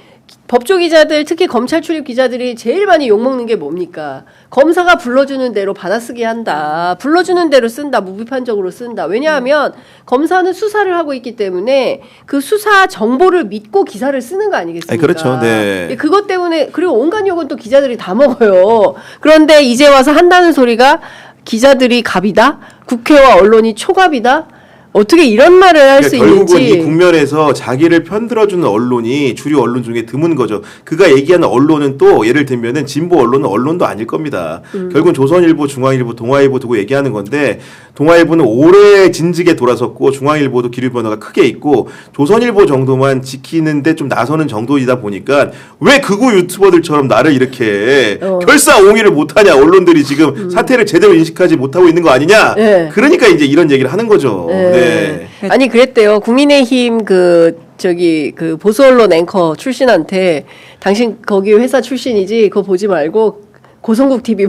법조 기자들 특히 검찰 출입 기자들이 제일 많이 욕먹는 게 뭡니까? 검사가 불러주는 대로 받아쓰기 한다. 불러주는 대로 쓴다. 무비판적으로 쓴다. 왜냐하면 검사는 수사를 하고 있기 때문에 그 수사 정보를 믿고 기사를 쓰는 거 아니겠습니까? 그렇죠. 네. 예, 그것 때문에 그리고 온갖 욕은 또 기자들이 다 먹어요. 그런데 이제 와서 한다는 소리가 기자들이 갑이다? 국회와 언론이 초갑이다? 어떻게 이런 말을 할 수 결국은 있는지. 이 국면에서 자기를 편들어주는 언론이 주류 언론 중에 드문 거죠. 그가 얘기하는 언론은 또 예를 들면은 진보 언론은 언론도 아닐 겁니다. 결국은 조선일보, 중앙일보, 동아일보 두고 얘기하는 건데 동아일보는 오래 진즉에 돌아섰고 중앙일보도 기류 변화가 크게 있고 조선일보 정도만 지키는데 좀 나서는 정도이다 보니까 왜 극우 유튜버들처럼 나를 이렇게 결사옹위를 못하냐 언론들이 지금 사태를 제대로 인식하지 못하고 있는 거 아니냐. 네. 그러니까 이제 이런 얘기를 하는 거죠. 네. 아니 그랬대요. 국민의힘 보수 언론 앵커 출신한테 당신 거기 회사 출신이지 그거 보지 말고 고성국 TV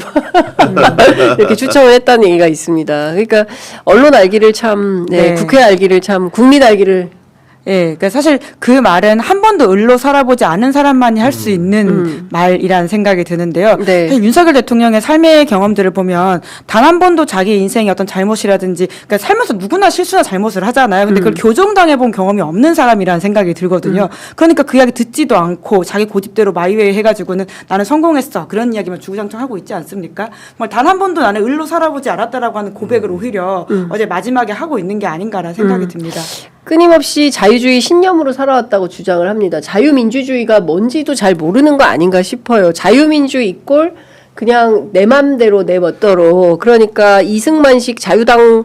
이렇게 추천을 했다는 얘기가 있습니다. 그러니까 언론 알기를 참, 네. 국회 알기를 참, 국민 알기를. 예, 그러니까 사실 그 말은 한 번도 을로 살아보지 않은 사람만이 할 수 있는 말이라는 생각이 드는데요. 네. 사실 윤석열 대통령의 삶의 경험들을 보면 단 한 번도 자기 인생의 어떤 잘못이라든지, 그러니까 살면서 누구나 실수나 잘못을 하잖아요. 근데 그걸 교정당해 본 경험이 없는 사람이라는 생각이 들거든요. 그러니까 그 이야기 듣지도 않고 자기 고집대로 마이웨이 해가지고는 나는 성공했어. 그런 이야기만 주구장창 하고 있지 않습니까? 단 한 번도 나는 을로 살아보지 않았다라고 하는 고백을 오히려 어제 마지막에 하고 있는 게 아닌가라는 생각이 듭니다. 끊임없이 자유주의 신념으로 살아왔다고 주장을 합니다. 자유민주주의가 뭔지도 잘 모르는 거 아닌가 싶어요. 자유민주주의 이꼴 그냥 내 맘대로 내 멋대로, 그러니까 이승만식 자유당을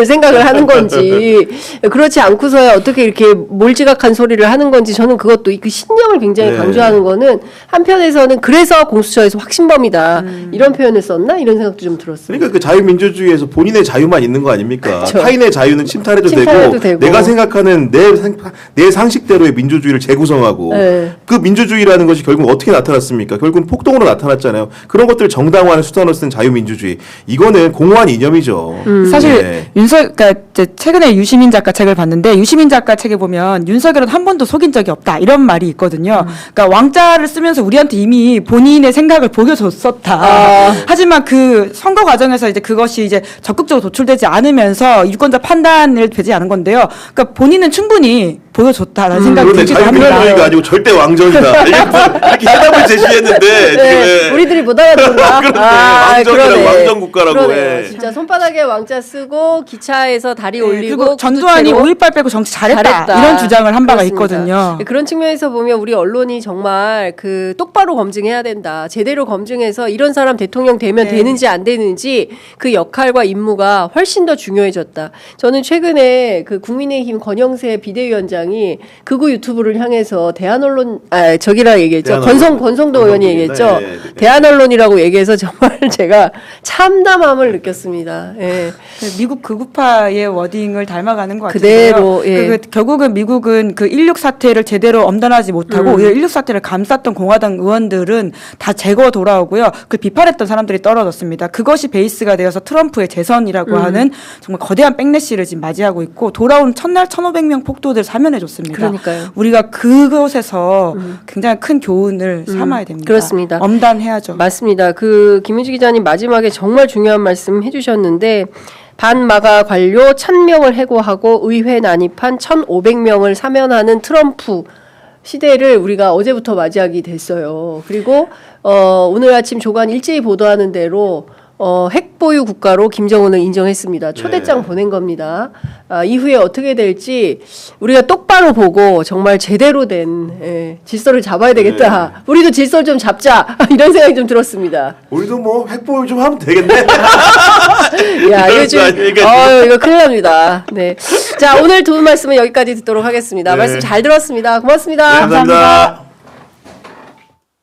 생각을 하는 건지, 그렇지 않고서야 어떻게 이렇게 몰지각한 소리를 하는 건지, 저는 그것도 그 신념을 굉장히 네. 강조하는 거는 한편에서는 그래서 공수처에서 확신범이다 이런 표현을 썼나 이런 생각도 좀 들었어요. 그러니까 그 자유민주주의에서 본인의 자유만 있는 거 아닙니까? 그렇죠. 타인의 자유는 침탈해도 되고, 내가 생각하는 내 상식대로의 민주주의를 재구성하고, 네. 그 민주주의라는 것이 결국 어떻게 나타났습니까? 결국은 폭동으로 나타났잖아요. 그런 것들을 정당화하는 수단으로 쓴 자유민주주의, 이거는 공허한 이념이죠. 사실 네. 그러니까 이제 최근에 유시민 작가 책을 봤는데, 유시민 작가 책에 보면 윤석열은 한 번도 속인 적이 없다 이런 말이 있거든요. 그러니까 왕자를 쓰면서 우리한테 이미 본인의 생각을 보여줬었다. 하지만 그 선거 과정에서 이제 그것이 이제 적극적으로 도출되지 않으면서 유권자 판단을 되지 않은 건데요. 그러니까 본인은 충분히 보여줬다라는 생각이 그런데 들기도 합니다. 자유민주주의가 아니고 절대 왕정이다. 이렇게 해답을 제시했는데 네, 우리들이 못 알아듣는다. 왕정이랑 왕정국가라고 그러네요. 해. 진짜 손바닥에 왕자 쓰고 기차에서 다리 올리고 그리고 전두환이 구두쇠로 5.18 빼고 정치 잘했다. 이런 주장을 한 바가 그렇습니다. 있거든요. 그런 측면에서 보면 우리 언론이 정말 그 똑바로 검증해야 된다. 제대로 검증해서 이런 사람 대통령 되면 네. 되는지 안 되는지 그 역할과 임무가 훨씬 더 중요해졌다. 저는 최근에 그 국민의힘 권영세 비대위원장이 극우 유튜브를 향해서 대한언론 저기라 얘기했죠. 권성도 의원이 얘기했죠. 네. 대한언론이라고 얘기해서 정말 제가 참담함을 느꼈습니다. 예. 미국 극우파의 워딩을 닮아가는 것 같아요. 그대로, 예. 결국은 미국은 그 16 사태를 제대로 엄단하지 못하고 오히려 16 사태를 감쌌던 공화당 의원들은 다 제거 돌아오고요. 그 비판했던 사람들이 떨어졌습니다. 그것이 베이스가 되어서 트럼프의 재선이라고 하는 정말 거대한 백래시를 지금 맞이하고 있고, 돌아온 첫날 1,500명 폭도들 사면해줬습니다. 그러니까요. 우리가 그것에서 굉장히 큰 교훈을 삼아야 됩니다. 그렇습니다. 엄단해야죠. 맞습니다. 그 김은지 기자님 마지막에 정말 중요한 말씀 해주셨는데, 반마가 관료 1,000명을 해고하고 의회 난입한 1,500명을 사면하는 트럼프 시대를 우리가 어제부터 맞이하게 됐어요. 그리고 오늘 아침 조간 일제히 보도하는 대로 핵보유 국가로 김정은을 인정했습니다. 초대장 보낸 겁니다. 이후에 어떻게 될지 우리가 똑바로 보고 정말 제대로 된 질서를 잡아야 되겠다. 우리도 질서를 좀 잡자. 이런 생각이 좀 들었습니다. 우리도 뭐 핵보유 좀 하면 되겠네. 야, 요즘 이거 큰일 납니다. 네. 자, 오늘 두 분 말씀은 여기까지 듣도록 하겠습니다. 네. 말씀 잘 들었습니다. 고맙습니다. 네, 감사합니다.